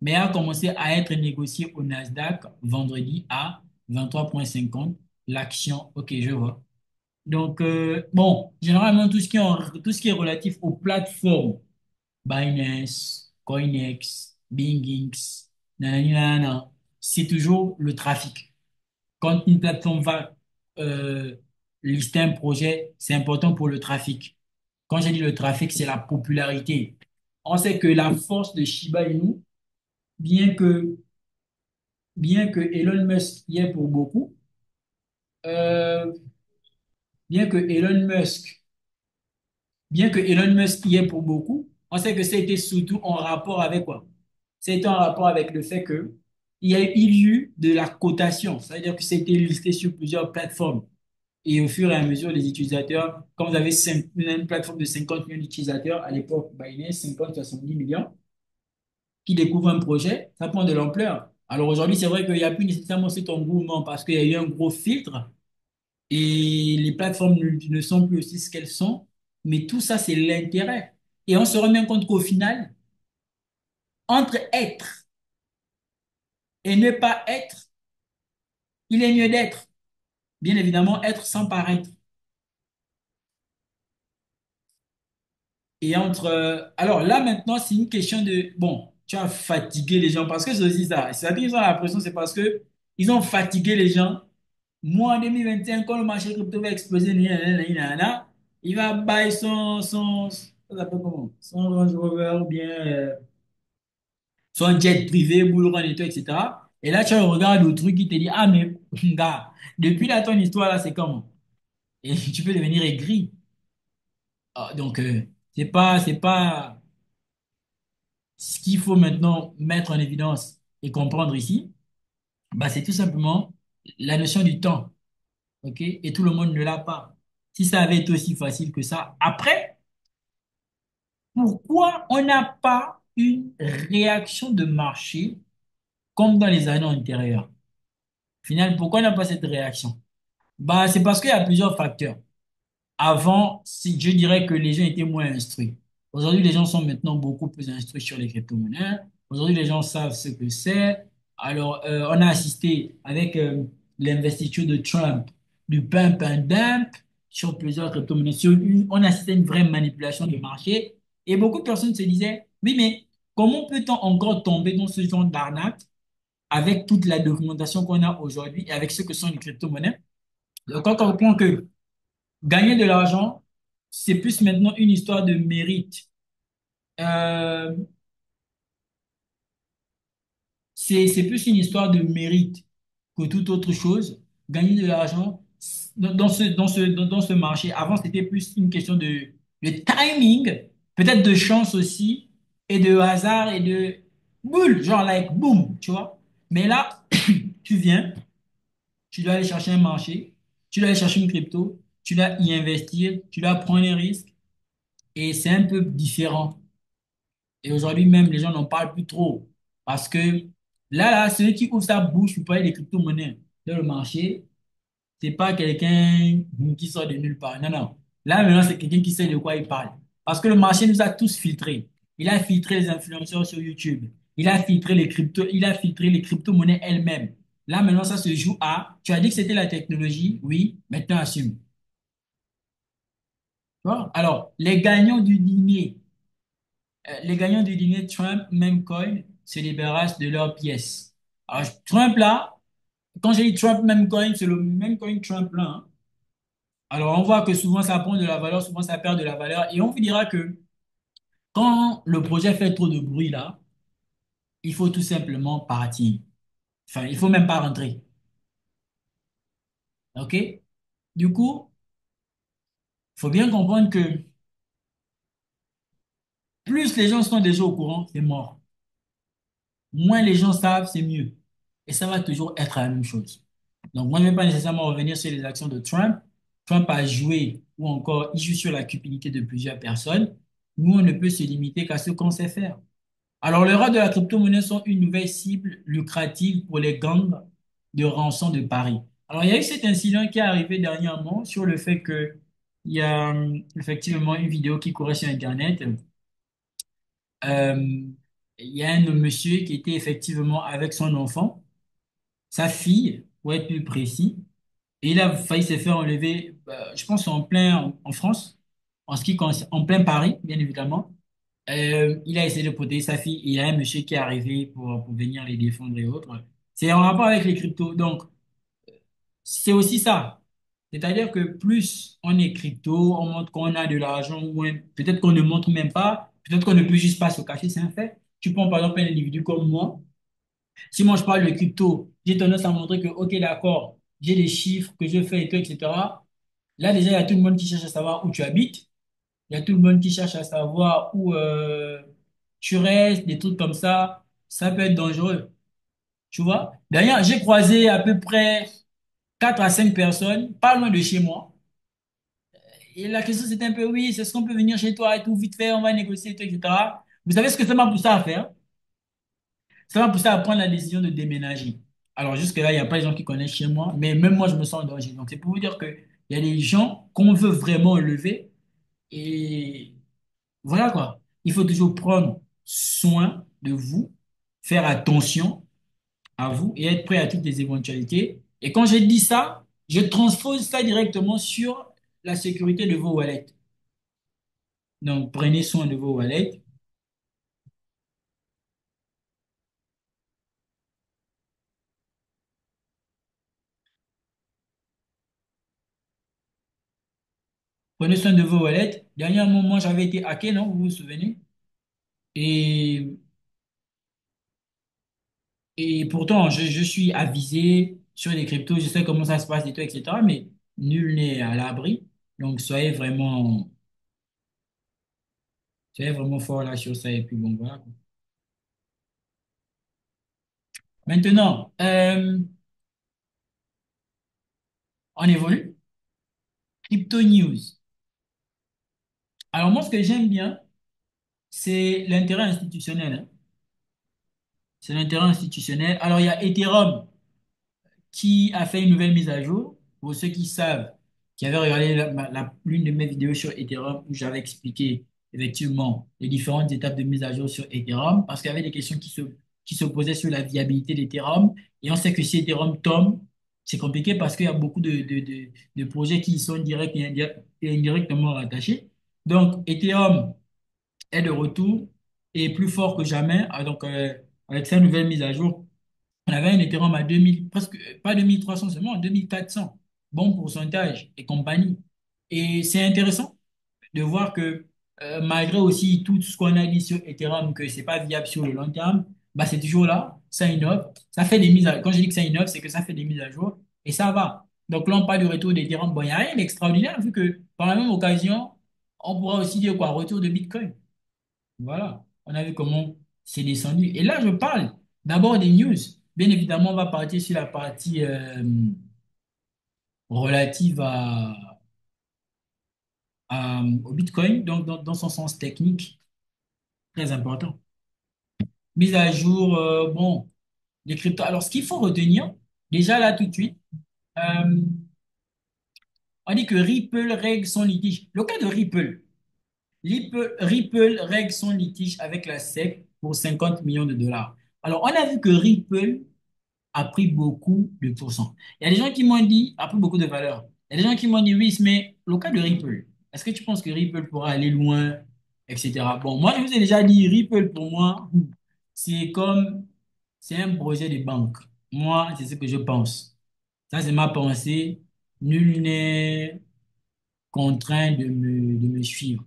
mais a commencé à être négocié au Nasdaq vendredi à 23,50 l'action. OK, je vois. Donc, bon, généralement, tout ce qui est relatif aux plateformes, Binance, Coinex, Bingix, nanani, nanana, c'est toujours le trafic. Quand une plateforme va euh, lister un projet, c'est important pour le trafic. Quand j'ai dit le trafic, c'est la popularité. On sait que la force de Shiba Inu, bien que, bien que Elon Musk y est pour beaucoup, euh, bien que Elon Musk, bien que Elon Musk y est pour beaucoup, on sait que c'était surtout en rapport avec quoi? C'était en rapport avec le fait que il y a eu de la cotation. Ça veut dire que c'était listé sur plusieurs plateformes. Et au fur et à mesure, les utilisateurs, quand vous avez une plateforme de 50 millions d'utilisateurs, à l'époque, Binance, 50, 70 millions, qui découvrent un projet, ça prend de l'ampleur. Alors aujourd'hui, c'est vrai qu'il n'y a plus nécessairement cet engouement parce qu'il y a eu un gros filtre et les plateformes ne sont plus aussi ce qu'elles sont. Mais tout ça, c'est l'intérêt. Et on se rend bien compte qu'au final, entre être et ne pas être, il est mieux d'être. Bien évidemment, être sans paraître. Et entre. Alors là, maintenant, c'est une question de. Bon, tu as fatigué les gens parce que c'est aussi ça. C'est-à-dire qu'ils ont l'impression, c'est parce que ils ont fatigué les gens. Moi, en 2021, quand le marché crypto va exploser, il va buy ça s'appelle comment? Son Range Rover ou bien son jet privé, boule run et tout, etc. Et là, tu regardes le truc qui te dit, ah, mais gars, depuis là, ton histoire, là, c'est comment? Et tu peux devenir aigri. Ah, donc, c'est pas. Ce qu'il faut maintenant mettre en évidence et comprendre ici, bah, c'est tout simplement la notion du temps. OK? Et tout le monde ne l'a pas. Si ça avait été aussi facile que ça, après, pourquoi on n'a pas une réaction de marché comme dans les années antérieures? Au final, pourquoi on n'a pas cette réaction? Bah, c'est parce qu'il y a plusieurs facteurs. Avant, je dirais que les gens étaient moins instruits. Aujourd'hui, les gens sont maintenant beaucoup plus instruits sur les crypto-monnaies. Aujourd'hui, les gens savent ce que c'est. Alors, on a assisté avec l'investiture de Trump du pump and dump. sur plusieurs crypto-monnaies. On assistait à une vraie manipulation du marché. Et beaucoup de personnes se disaient, oui, mais comment peut-on encore tomber dans ce genre d'arnaque avec toute la documentation qu'on a aujourd'hui et avec ce que sont les crypto-monnaies? Donc, on comprend que gagner de l'argent, c'est plus maintenant une histoire de mérite. Euh, c'est plus une histoire de mérite que toute autre chose. Gagner de l'argent dans ce marché, avant, c'était plus une question de timing, peut-être de chance aussi, et de hasard et de boule, genre like boom, tu vois. Mais là, tu viens, tu dois aller chercher un marché, tu dois aller chercher une crypto, tu dois y investir, tu dois prendre un risque, et c'est un peu différent. Et aujourd'hui même, les gens n'en parlent plus trop. Parce que là, celui qui ouvre sa bouche pour parler des crypto-monnaies dans le marché, c'est pas quelqu'un qui sort de nulle part. Non, non. Là, maintenant, c'est quelqu'un qui sait de quoi il parle. Parce que le marché nous a tous filtrés. Il a filtré les influenceurs sur YouTube. Il a filtré les cryptos, il a filtré les crypto-monnaies elles-mêmes. Là, maintenant, ça se joue à, tu as dit que c'était la technologie, oui, maintenant assume. Tu vois? Alors, les gagnants du dîner Trump, même coin, se débarrassent de leurs pièces. Alors, Trump là, quand j'ai dit Trump, même coin, c'est le même coin Trump là, hein. Alors, on voit que souvent ça prend de la valeur, souvent ça perd de la valeur. Et on vous dira que quand le projet fait trop de bruit là, il faut tout simplement partir. Enfin, il faut même pas rentrer. OK? Du coup, il faut bien comprendre que plus les gens sont déjà au courant, c'est mort. Moins les gens savent, c'est mieux. Et ça va toujours être la même chose. Donc, moi, je ne vais pas nécessairement revenir sur les actions de Trump. Trump a joué, ou encore, il joue sur la cupidité de plusieurs personnes. Nous, on ne peut se limiter qu'à ce qu'on sait faire. Alors, les rats de la crypto-monnaie sont une nouvelle cible lucrative pour les gangs de rançon de Paris. Alors, il y a eu cet incident qui est arrivé dernièrement sur le fait que il y a effectivement une vidéo qui courait sur Internet. Euh, il y a un monsieur qui était effectivement avec son enfant, sa fille, pour être plus précis, et il a failli se faire enlever, je pense en France, en plein Paris, bien évidemment. Il a essayé de protéger sa fille et il y a un monsieur qui est arrivé pour venir les défendre et autres. C'est en rapport avec les cryptos. Donc, c'est aussi ça. C'est-à-dire que plus on est crypto, on montre qu'on a de l'argent, ou peut-être qu'on ne montre même pas, peut-être qu'on ne peut juste pas se cacher, c'est un fait. Tu prends par exemple un individu comme moi. Si moi je parle de crypto, j'ai tendance à montrer que, ok, d'accord, j'ai des chiffres que je fais et tout, etc. Là, déjà, il y a tout le monde qui cherche à savoir où tu habites. Il y a tout le monde qui cherche à savoir où tu restes, des trucs comme ça. Ça peut être dangereux. Tu vois? D'ailleurs, j'ai croisé à peu près 4 à 5 personnes, pas loin de chez moi. Et la question, c'était un peu, oui, c'est ce qu'on peut venir chez toi et tout, vite fait, on va négocier, et tout, etc. Vous savez ce que ça m'a poussé à faire? Ça m'a poussé à prendre la décision de déménager. Alors, jusque-là, il n'y a pas de gens qui connaissent chez moi, mais même moi, je me sens en danger. Donc, c'est pour vous dire qu'il y a des gens qu'on veut vraiment lever. Et voilà quoi. Il faut toujours prendre soin de vous, faire attention à vous et être prêt à toutes les éventualités. Et quand je dis ça, je transpose ça directement sur la sécurité de vos wallets. Donc, prenez soin de vos wallets. Prenez soin de vos wallets. Dernièrement, moi, j'avais été hacké, non? Vous vous souvenez? Et, et pourtant, je suis avisé sur les cryptos, je sais comment ça se passe et tout, etc. Mais nul n'est à l'abri. Donc, soyez vraiment fort là sur ça. Et puis, bon, voilà, quoi. Maintenant, on évolue. Crypto News. Alors, moi, ce que j'aime bien, c'est l'intérêt institutionnel, hein. C'est l'intérêt institutionnel. Alors, il y a Ethereum qui a fait une nouvelle mise à jour. Pour ceux qui savent, qui avaient regardé l'une de mes vidéos sur Ethereum où j'avais expliqué effectivement les différentes étapes de mise à jour sur Ethereum, parce qu'il y avait des questions qui se posaient sur la viabilité d'Ethereum. Et on sait que si Ethereum tombe, C'est compliqué parce qu'il y a beaucoup de projets qui y sont directs et indirectement rattachés. Donc, Ethereum est de retour et plus fort que jamais. Donc, avec sa nouvelle mise à jour, on avait un Ethereum à 2000, presque pas 2300 seulement, 2400. Bon pourcentage et compagnie. Et c'est intéressant de voir que malgré aussi tout ce qu'on a dit sur Ethereum, que c'est pas viable sur le long terme, bah c'est toujours là, ça innove, ça fait des mises à quand je dis que ça innove, c'est que ça fait des mises à jour et ça va. Donc là, on parle du retour d'Ethereum. Bon, il n'y a rien d'extraordinaire vu que par la même occasion, on pourra aussi dire quoi, retour de Bitcoin. Voilà, on a vu comment c'est descendu. Et là, je parle d'abord des news. Bien évidemment, on va partir sur la partie relative au Bitcoin, donc dans son sens technique, très important. Mise à jour, bon, les cryptos. Alors, ce qu'il faut retenir, déjà là tout de suite, euh, on dit que Ripple règle son litige. Le cas de Ripple règle son litige avec la SEC pour 50 millions de dollars. Alors, on a vu que Ripple a pris beaucoup de pourcents. Il y a des gens qui m'ont dit, a pris beaucoup de valeur. Il y a des gens qui m'ont dit, oui, mais le cas de Ripple, est-ce que tu penses que Ripple pourra aller loin, etc. Bon, moi, je vous ai déjà dit, Ripple, pour moi, c'est comme, c'est un projet de banque. Moi, c'est ce que je pense. Ça, c'est ma pensée. Nul n'est contraint de me suivre.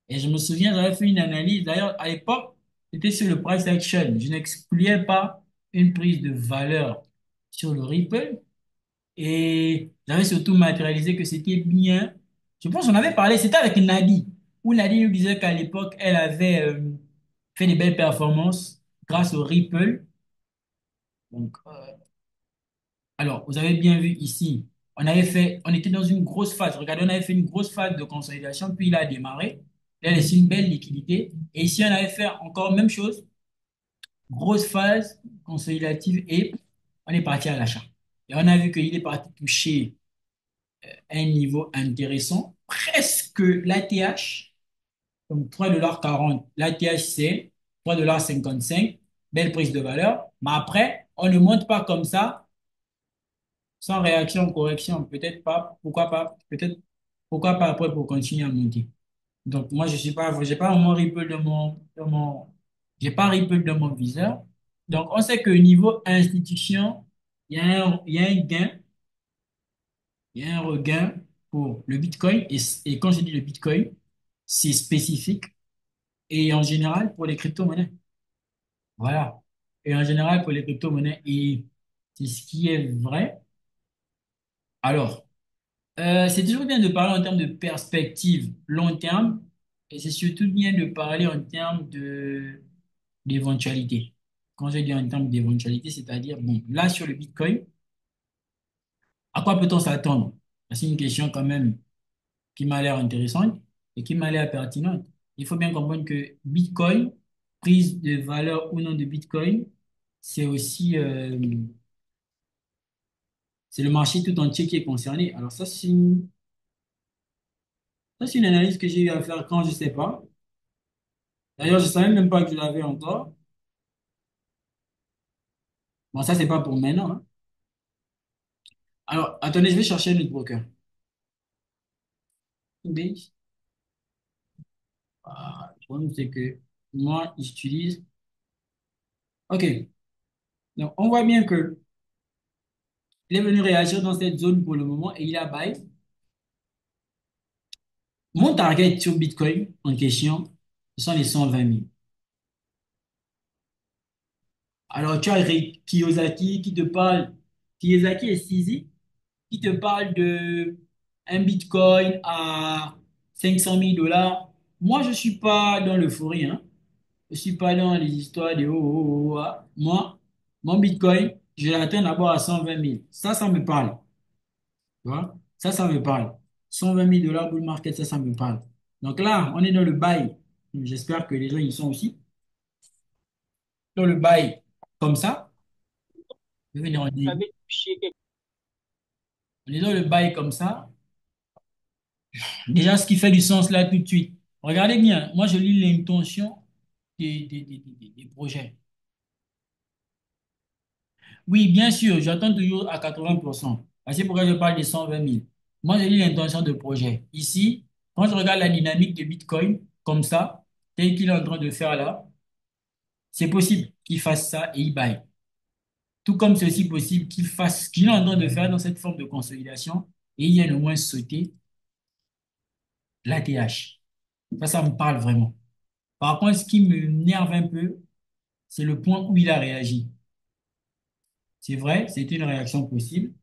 Et je me souviens, j'avais fait une analyse. D'ailleurs, à l'époque, c'était sur le price action. Je n'excluais pas une prise de valeur sur le Ripple. Et j'avais surtout matérialisé que c'était bien. Je pense qu'on avait parlé, c'était avec Nadi, où Nadi nous disait qu'à l'époque, elle avait fait des belles performances grâce au Ripple. Donc, alors, vous avez bien vu ici, on était dans une grosse phase. Regardez, on avait fait une grosse phase de consolidation, puis il a démarré. Il a laissé une belle liquidité. Et ici, on avait fait encore même chose, grosse phase consolidative et on est parti à l'achat. Et on a vu qu'il est parti toucher un niveau intéressant, presque l'ATH, donc 3,40 $. L'ATH, c'est 3,55 $, belle prise de valeur. Mais après, on ne monte pas comme ça, sans réaction, correction. Peut-être pas, pourquoi pas, peut-être, pourquoi pas après pour continuer à monter. Donc, moi, je suis pas, j'ai pas vraiment Ripple j'ai pas Ripple dans mon viseur. Donc, on sait que niveau institution, il y a un gain, il y a un regain pour le Bitcoin. Et quand je dis le Bitcoin, c'est spécifique et en général pour les crypto-monnaies. Voilà. Et en général pour les crypto-monnaies. Et c'est ce qui est vrai. Alors, c'est toujours bien de parler en termes de perspective long terme et c'est surtout bien de parler en termes d'éventualité. Quand je dis en termes d'éventualité, c'est-à-dire, bon, là sur le Bitcoin, à quoi peut-on s'attendre? C'est une question quand même qui m'a l'air intéressante et qui m'a l'air pertinente. Il faut bien comprendre que Bitcoin, prise de valeur ou non de Bitcoin, c'est aussi c'est le marché tout entier qui est concerné. Alors ça, c'est une analyse que j'ai eu à faire quand je ne sais pas. D'ailleurs, je ne savais même pas que je l'avais encore. Bon, ça, c'est pas pour maintenant, hein. Alors, attendez, je vais chercher notre broker. Coinbase. Le problème, c'est que moi, j'utilise. OK. Donc, on voit bien que il est venu réagir dans cette zone pour le moment et il a buy. Mon target sur Bitcoin en question, ce sont les 120 000. Alors, tu as Kiyosaki qui te parle, Kiyosaki et Sisi qui te parle de un Bitcoin à 500 000 dollars. Moi, je ne suis pas dans l'euphorie, hein. Je ne suis pas dans les histoires de oh, oh, oh, oh, ah. Moi, mon Bitcoin, je l'atteins d'abord à 120 000. Ça me parle. Tu vois? Ça me parle. 120 000 dollars bull market, ça me parle. Donc là, on est dans le buy. J'espère que les gens y sont aussi. Dans le buy, comme ça, je vais dire, on est dans le buy comme ça. Déjà, ce qui fait du sens là tout de suite. Regardez bien, moi je lis l'intention des projets. Oui, bien sûr, j'attends toujours à 80%. C'est pourquoi je parle de 120 000. Moi, j'ai dit l'intention de projet. Ici, quand je regarde la dynamique de Bitcoin, comme ça, tel qu'il est en train de faire là, c'est possible qu'il fasse ça et il baille. Tout comme c'est aussi possible qu'il fasse ce qu'il est en train de faire dans cette forme de consolidation et il vienne au moins sauter l'ATH. Ça me parle vraiment. Par contre, ce qui me nerve un peu, c'est le point où il a réagi. C'est vrai, c'était une réaction possible,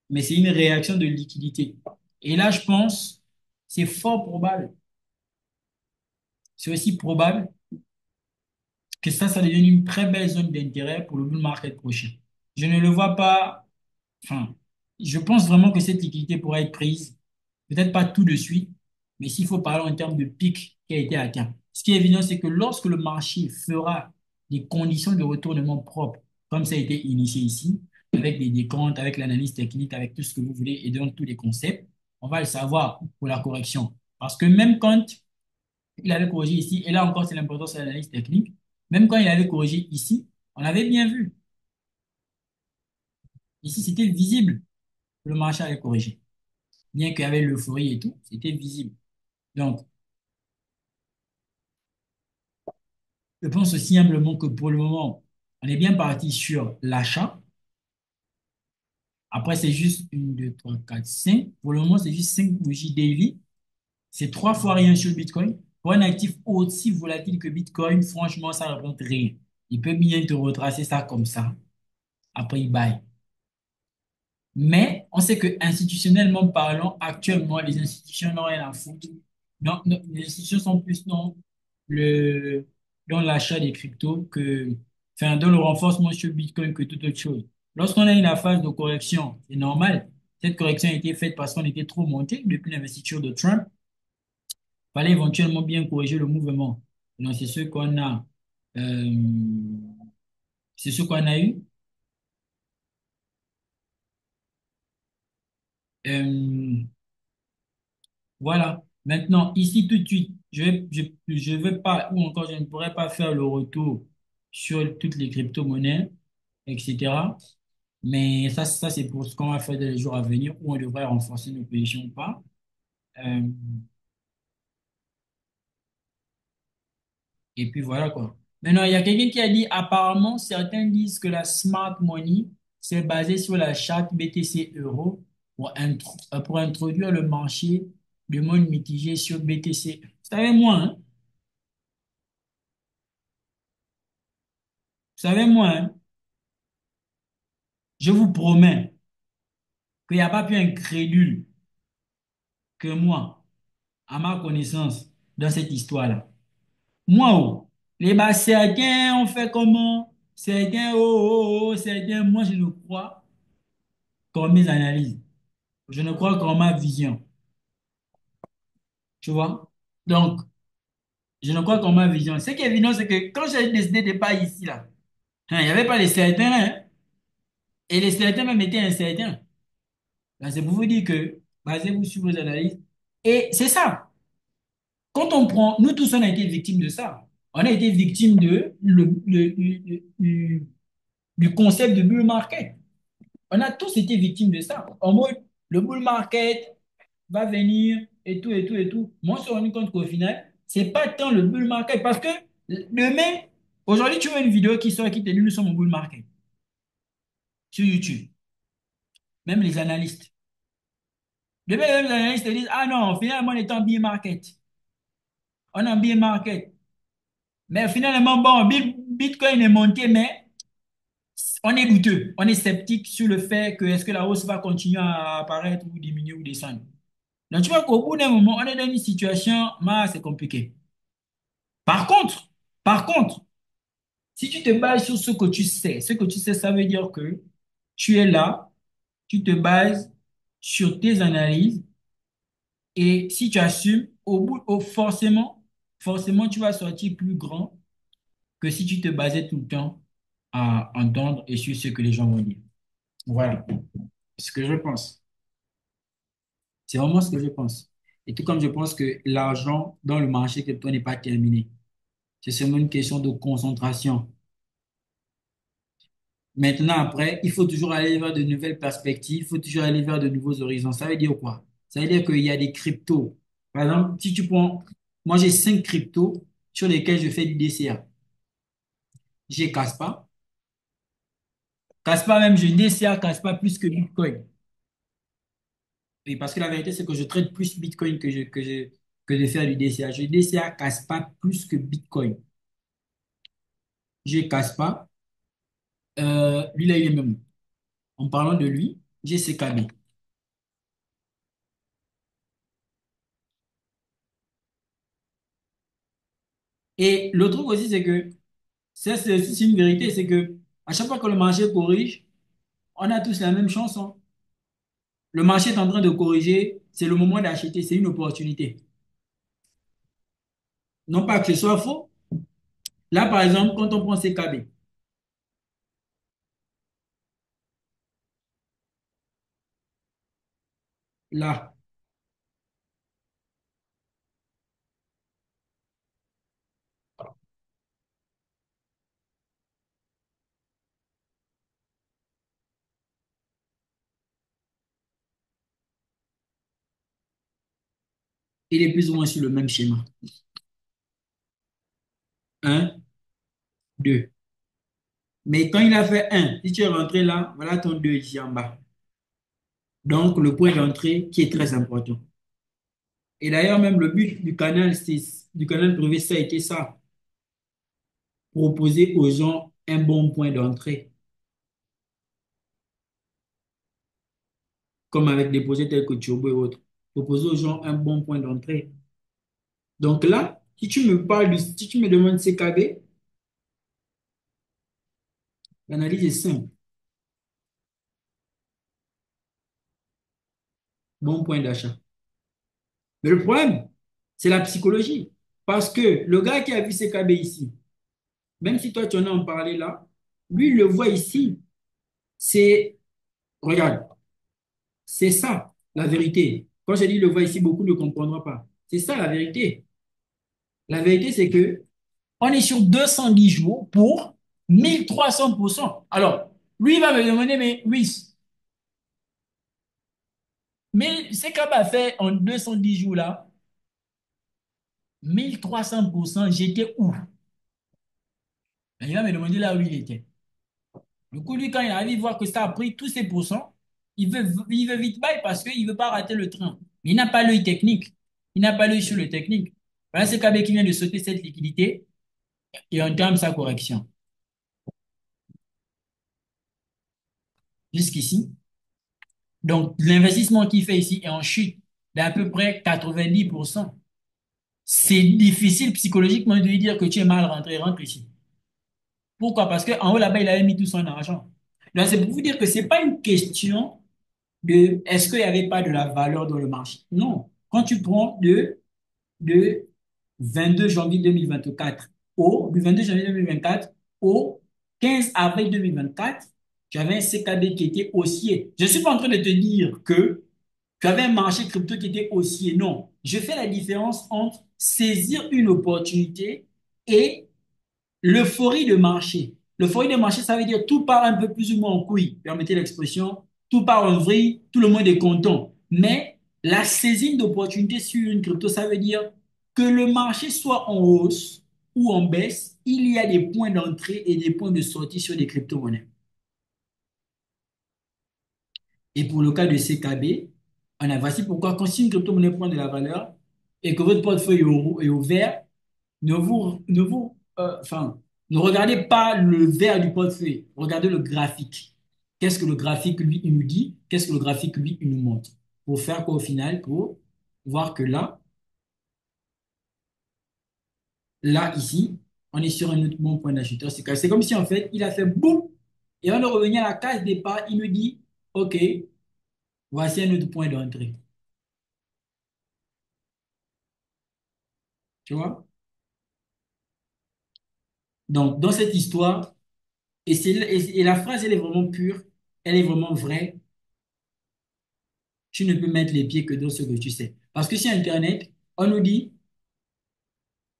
mais c'est une réaction de liquidité. Et là, je pense, c'est fort probable, c'est aussi probable que ça devienne une très belle zone d'intérêt pour le bull market prochain. Je ne le vois pas, enfin, je pense vraiment que cette liquidité pourrait être prise, peut-être pas tout de suite, mais s'il faut parler en termes de pic qui a été atteint. Ce qui est évident, c'est que lorsque le marché fera des conditions de retournement propres, comme ça a été initié ici, avec des décomptes, avec l'analyse technique, avec tout ce que vous voulez et donc tous les concepts, on va le savoir pour la correction. Parce que même quand il avait corrigé ici, et là encore, c'est l'importance de l'analyse technique, même quand il avait corrigé ici, on avait bien vu. Ici, c'était visible que le marché avait corrigé. Bien qu'il y avait l'euphorie et tout, c'était visible. Donc, je pense aussi humblement que pour le moment, on est bien parti sur l'achat. Après, c'est juste une, deux, trois, quatre, cinq. Pour le moment, c'est juste 5 bougies daily. C'est 3 fois rien sur Bitcoin. Pour un actif aussi volatile que Bitcoin, franchement, ça ne représente rien. Il peut bien te retracer ça comme ça. Après, il baille. Mais on sait que institutionnellement parlant, actuellement, les institutions n'ont rien à foutre. Non, non, les institutions sont plus le, dans l'achat des cryptos enfin, dans le renforcement sur Bitcoin que toute autre chose. Lorsqu'on a une phase de correction, c'est normal. Cette correction a été faite parce qu'on était trop monté depuis l'investiture de Trump. Il fallait éventuellement bien corriger le mouvement. Donc, euh, c'est ce qu'on a eu. Euh, Voilà. Maintenant, ici tout de suite, je vais pas, ou encore je ne pourrais pas faire le retour sur toutes les crypto-monnaies, etc. Mais ça c'est pour ce qu'on va faire dans les jours à venir, où on devrait renforcer nos positions ou pas. Euh, et puis voilà quoi. Maintenant, il y a quelqu'un qui a dit, apparemment, certains disent que la smart money, c'est basé sur la charte BTC Euro pour introduire le marché de monde mitigé sur BTC. Vous savez, moi, hein, vous savez, moi, hein, je vous promets qu'il n'y a pas plus incrédule que moi, à ma connaissance, dans cette histoire-là. Moi, oh, certains ont fait comment? Certains, certains, moi, je ne crois qu'en mes analyses. Je ne crois qu'en ma vision. Tu vois? Donc, je ne crois qu'en ma vision. Ce qui est évident, c'est que quand j'ai décidé de pas ici, là, hein, il n'y avait pas les certains, hein, et les certains même étaient incertains. Ben, c'est pour vous dire que basez-vous sur vos analyses. Et c'est ça. Quand on prend, nous tous, on a été victimes de ça. On a été victimes du concept de bull market. On a tous été victimes de ça. En mode, le bull market va venir et tout, et tout, et tout. Moi, je me suis rendu compte qu'au final, c'est pas tant le bull market parce que demain, aujourd'hui, tu vois une vidéo qui sort qui te dit nous sommes au bull market sur YouTube. Même les analystes. Demain, les analystes te disent, ah non, finalement, on est en bear market. On est en bear market. Mais finalement, bon, Bitcoin est monté, mais on est douteux, on est sceptique sur le fait que est-ce que la hausse va continuer à apparaître ou diminuer ou descendre. Donc tu vois qu'au bout d'un moment, on est dans une situation, c'est compliqué. Par contre, par contre, si tu te bases sur ce que tu sais, ça veut dire que tu es là, tu te bases sur tes analyses et si tu assumes, forcément, tu vas sortir plus grand que si tu te basais tout le temps à entendre et sur ce que les gens vont dire. Voilà ce que je pense. C'est vraiment ce que je pense. Et tout comme je pense que l'argent dans le marché crypto n'est pas terminé. C'est seulement une question de concentration. Maintenant, après, il faut toujours aller vers de nouvelles perspectives, il faut toujours aller vers de nouveaux horizons. Ça veut dire quoi? Ça veut dire qu'il y a des cryptos. Par exemple, si tu prends, moi j'ai 5 cryptos sur lesquels je fais du DCA. J'ai Caspa. Caspa même, je DCA Caspa plus que Bitcoin. Et parce que la vérité, c'est que je traite plus Bitcoin que de faire du DCA. Je DCA Caspa plus que Bitcoin. J'ai Caspa. Lui, là, il est même. En parlant de lui, j'ai CKB. Et le truc aussi, c'est que ça, c'est aussi une vérité, c'est que à chaque fois que le marché corrige, on a tous la même chance, hein. Le marché est en train de corriger, c'est le moment d'acheter, c'est une opportunité. Non pas que ce soit faux. Là, par exemple, quand on prend CKB, là, il est plus ou moins sur le même schéma. Un, 2. Mais quand il a fait un, si tu es rentré là, voilà ton 2 ici en bas. Donc, le point d'entrée qui est très important. Et d'ailleurs, même le but du canal, du canal privé, ça a été ça. Proposer aux gens un bon point d'entrée, comme avec des projets tels que Turbo et autres. Proposer aux gens un bon point d'entrée. Donc là, si tu me demandes CKB, l'analyse est simple. Bon point d'achat. Mais le problème, c'est la psychologie. Parce que le gars qui a vu CKB ici, même si toi tu en as en parlé là, lui, il le voit ici. C'est, regarde, c'est ça la vérité. Quand je dis le voit ici, beaucoup ne comprendront pas. C'est ça la vérité. La vérité, c'est que on est sur 210 jours pour 1300%. Alors, lui, il va me demander, mais oui, mais c'est qu'on a fait en 210 jours là, 1300%, j'étais où? Il va me demander là où il était. Du coup, lui, quand il arrive, il voit que ça a pris tous ses pourcents, il veut vite bail parce qu'il ne veut pas rater le train. Mais il n'a pas l'œil technique. Il n'a pas l'œil sur le technique. Voilà, c'est KB qui vient de sauter cette liquidité et on entame sa correction. Jusqu'ici. Donc, l'investissement qu'il fait ici est en chute d'à peu près 90%. C'est difficile psychologiquement de lui dire que tu es mal rentré, rentre ici. Pourquoi? Parce qu'en haut là-bas, il avait mis tout son argent. Donc, c'est pour vous dire que c'est pas une question de est-ce qu'il n'y avait pas de la valeur dans le marché. Non. Quand tu prends de 22 janvier 2024 du 22 janvier 2024 au 15 avril 2024, tu avais un CKD qui était haussier. Je ne suis pas en train de te dire que tu avais un marché crypto qui était haussier. Non. Je fais la différence entre saisir une opportunité et l'euphorie de marché. L'euphorie de marché, ça veut dire tout part un peu plus ou moins en couille, permettez l'expression, tout part en vrille, tout le monde est content. Mais la saisine d'opportunité sur une crypto, ça veut dire que le marché soit en hausse ou en baisse, il y a des points d'entrée et des points de sortie sur des crypto-monnaies. Et pour le cas de CKB, voici pourquoi quand si une crypto-monnaie prend de la valeur et que votre portefeuille est au vert, enfin, ne regardez pas le vert du portefeuille, regardez le graphique. Qu'est-ce que le graphique, lui, il nous dit? Qu'est-ce que le graphique, lui, il nous montre? Pour faire quoi au final? Pour voir que là, ici, on est sur un autre bon point d'acheteur. C'est comme si, en fait, il a fait boum, et on est revenu à la case départ, il nous dit, OK, voici un autre point d'entrée. Tu vois? Donc, dans cette histoire, et la phrase, elle est vraiment pure, elle est vraiment vraie. Tu ne peux mettre les pieds que dans ce que tu sais. Parce que sur Internet, on nous dit,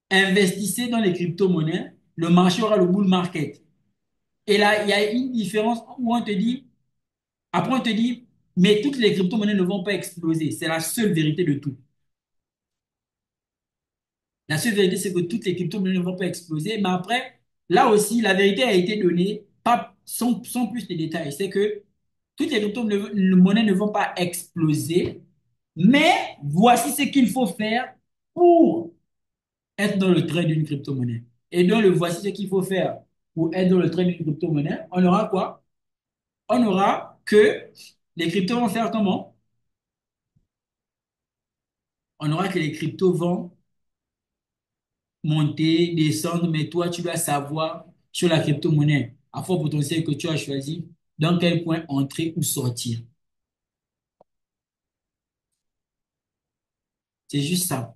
investissez dans les crypto-monnaies, le marché aura le bull market. Et là, il y a une différence où on te dit, après on te dit, mais toutes les crypto-monnaies ne vont pas exploser. C'est la seule vérité de tout. La seule vérité, c'est que toutes les crypto-monnaies ne vont pas exploser. Mais après, là aussi, la vérité a été donnée, pas, sans plus de détails. C'est que toutes les crypto-monnaies ne vont pas exploser. Mais voici ce qu'il faut faire pour être dans le trade d'une crypto-monnaie. Et donc, le voici ce qu'il faut faire pour être dans le trade d'une crypto-monnaie. On aura quoi? On aura que les cryptos vont faire comment? On aura que les cryptos vont monter, descendre, mais toi, tu dois savoir sur la crypto-monnaie, à fort potentiel que tu as choisi, dans quel point entrer ou sortir. C'est juste ça.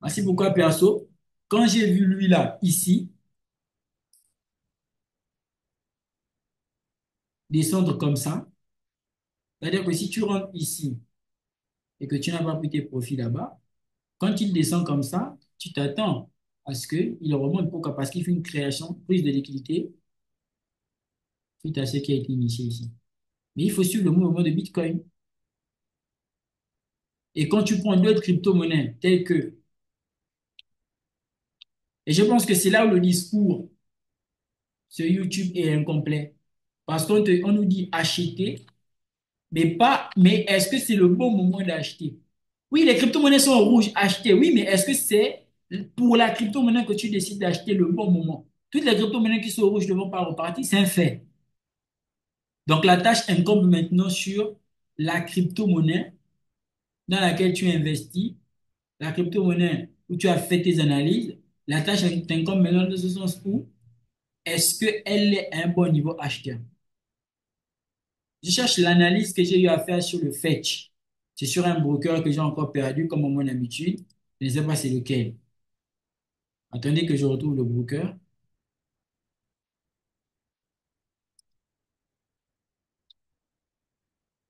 Voici pourquoi, perso, quand j'ai vu lui là, ici, descendre comme ça, c'est-à-dire que si tu rentres ici et que tu n'as pas pris tes profits là-bas, quand il descend comme ça, tu t'attends à ce qu'il remonte. Pourquoi? Parce qu'il fait une création, prise de liquidité, suite à ce qui a été initié ici. Mais il faut suivre le mouvement de Bitcoin. Et quand tu prends d'autres crypto-monnaies telles que... Et je pense que c'est là où le discours sur YouTube est incomplet. Parce on nous dit acheter, mais pas, mais est-ce que c'est le bon moment d'acheter? Oui, les crypto-monnaies sont en rouge, acheter, oui, mais est-ce que c'est pour la crypto-monnaie que tu décides d'acheter le bon moment? Toutes les crypto-monnaies qui sont rouges ne vont pas repartir, c'est un fait. Donc la tâche incombe maintenant sur la crypto-monnaie dans laquelle tu investis, la crypto-monnaie où tu as fait tes analyses. La tâche incombe maintenant dans ce sens où est-ce qu'elle est à un bon niveau acheteur? Je cherche l'analyse que j'ai eu à faire sur le Fetch. C'est sur un broker que j'ai encore perdu, comme à mon habitude. Je ne sais pas c'est lequel. Attendez que je retrouve le broker.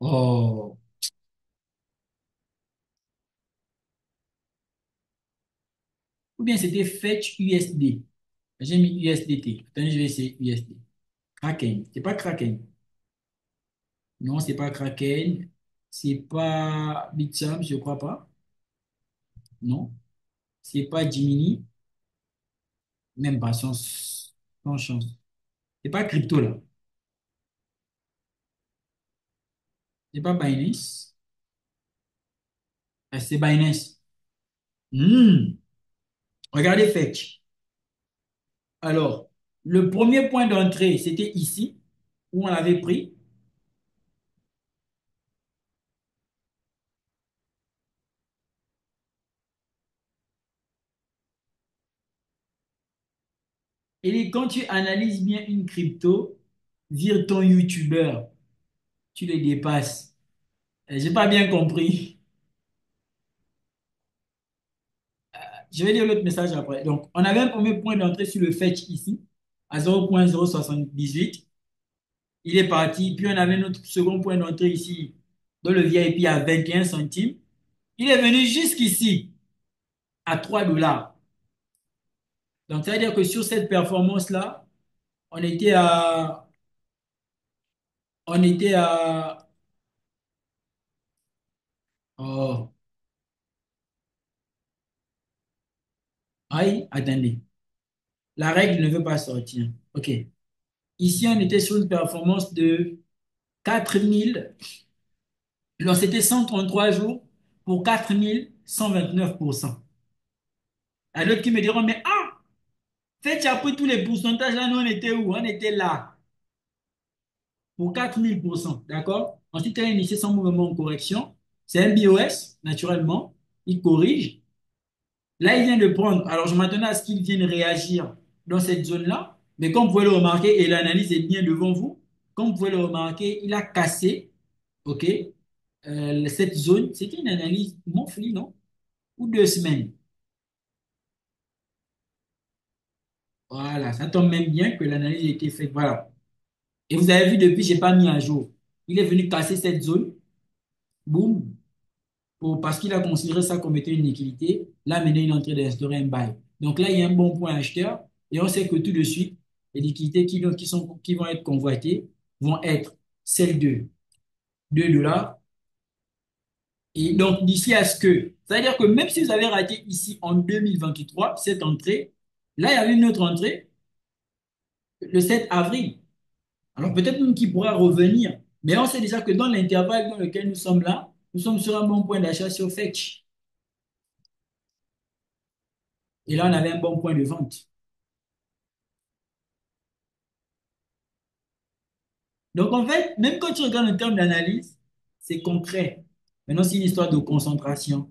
Oh, ou bien c'était Fetch USD. J'ai mis USDT. Attendez, je vais essayer USD. Kraken. C'est pas Kraken. Non, c'est pas Kraken. C'est pas Bitsam, je crois pas. Non. C'est pas Gemini. Même pas, sans chance. C'est pas crypto là. C'est pas Binance. Ah, c'est Binance. Hmm. Regardez Fetch. Alors, le premier point d'entrée, c'était ici, où on l'avait pris. Et quand tu analyses bien une crypto, vire ton YouTuber, tu le dépasses. J'ai pas bien compris. Je vais lire l'autre message après. Donc, on avait un premier point d'entrée sur le fetch ici, à 0,078. Il est parti. Puis, on avait notre second point d'entrée ici, dans le VIP à 21 centimes. Il est venu jusqu'ici, à 3 dollars. Donc, ça veut dire que sur cette performance-là, on était à, on était à, oh, aïe, attendez. La règle ne veut pas sortir. OK. Ici, on était sur une performance de 4000. Non, c'était 133 jours pour 4129%. Il y a d'autres qui me diront, mais ah, faites après tous les pourcentages là, nous on était où? On était là pour 4000%. D'accord? Ensuite, il a initié son mouvement en correction. C'est un BOS, naturellement. Il corrige. Là, il vient de prendre. Alors, je m'attendais à ce qu'il vienne réagir dans cette zone-là. Mais comme vous pouvez le remarquer, et l'analyse est bien devant vous, comme vous pouvez le remarquer, il a cassé, OK, cette zone. C'était une analyse monthly, non? Ou 2 semaines. Voilà, ça tombe même bien que l'analyse a été faite. Voilà. Et vous avez vu, depuis, je n'ai pas mis à jour. Il est venu casser cette zone. Boum. Parce qu'il a considéré ça comme étant une liquidité. Là, maintenant, il est en train d'instaurer un bail. Donc là, il y a un bon point acheteur. Et on sait que tout de suite, Les liquidités qui vont être convoitées vont être celles de 2 dollars. Et donc, d'ici à ce que, c'est-à-dire que même si vous avez raté ici en 2023 cette entrée, là, il y avait une autre entrée le 7 avril. Alors, peut-être même qu'il pourra revenir. Mais on sait déjà que dans l'intervalle dans lequel nous sommes là, nous sommes sur un bon point d'achat sur Fetch. Et là, on avait un bon point de vente. Donc, en fait, même quand tu regardes en termes d'analyse, c'est concret. Maintenant, c'est une histoire de concentration.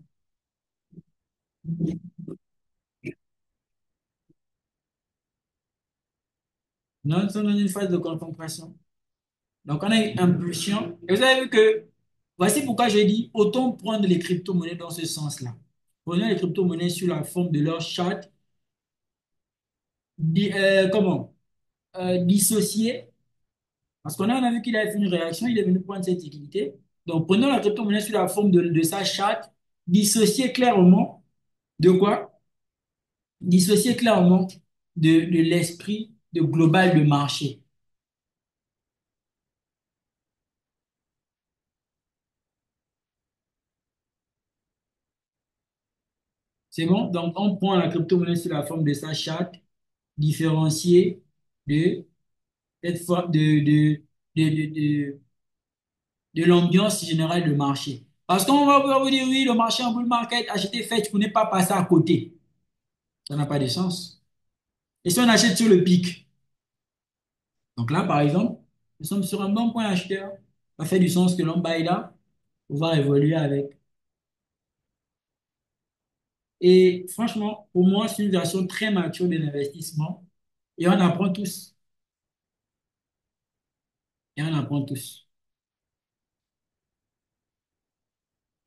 Non, nous sommes dans une phase de concentration. Donc, on a une impulsion. Et vous avez vu que, voici pourquoi j'ai dit, autant prendre les crypto-monnaies dans ce sens-là. Prenons les crypto-monnaies sous la forme de leur charte, comment? Dissocier. Parce qu'on a vu qu'il a fait une réaction, il est venu prendre cette liquidité. Donc, prenons la crypto-monnaie sous la forme de sa charte, dissocier clairement de quoi? Dissocier clairement de l'esprit de global de marché. C'est bon? Donc, on prend la crypto-monnaie sous la forme de sa charte, différenciée de cette forme de, de, de, de l'ambiance générale de marché. Parce qu'on va vous dire, oui, le marché en bull market, acheter fait, vous n'êtes pas passé à côté. Ça n'a pas de sens. Et si on achète sur le pic, donc là, par exemple, nous sommes sur un bon point acheteur. Ça fait du sens que l'on baille là, pouvoir évoluer avec. Et franchement, pour moi, c'est une version très mature de l'investissement. Et on apprend tous. Et on apprend tous.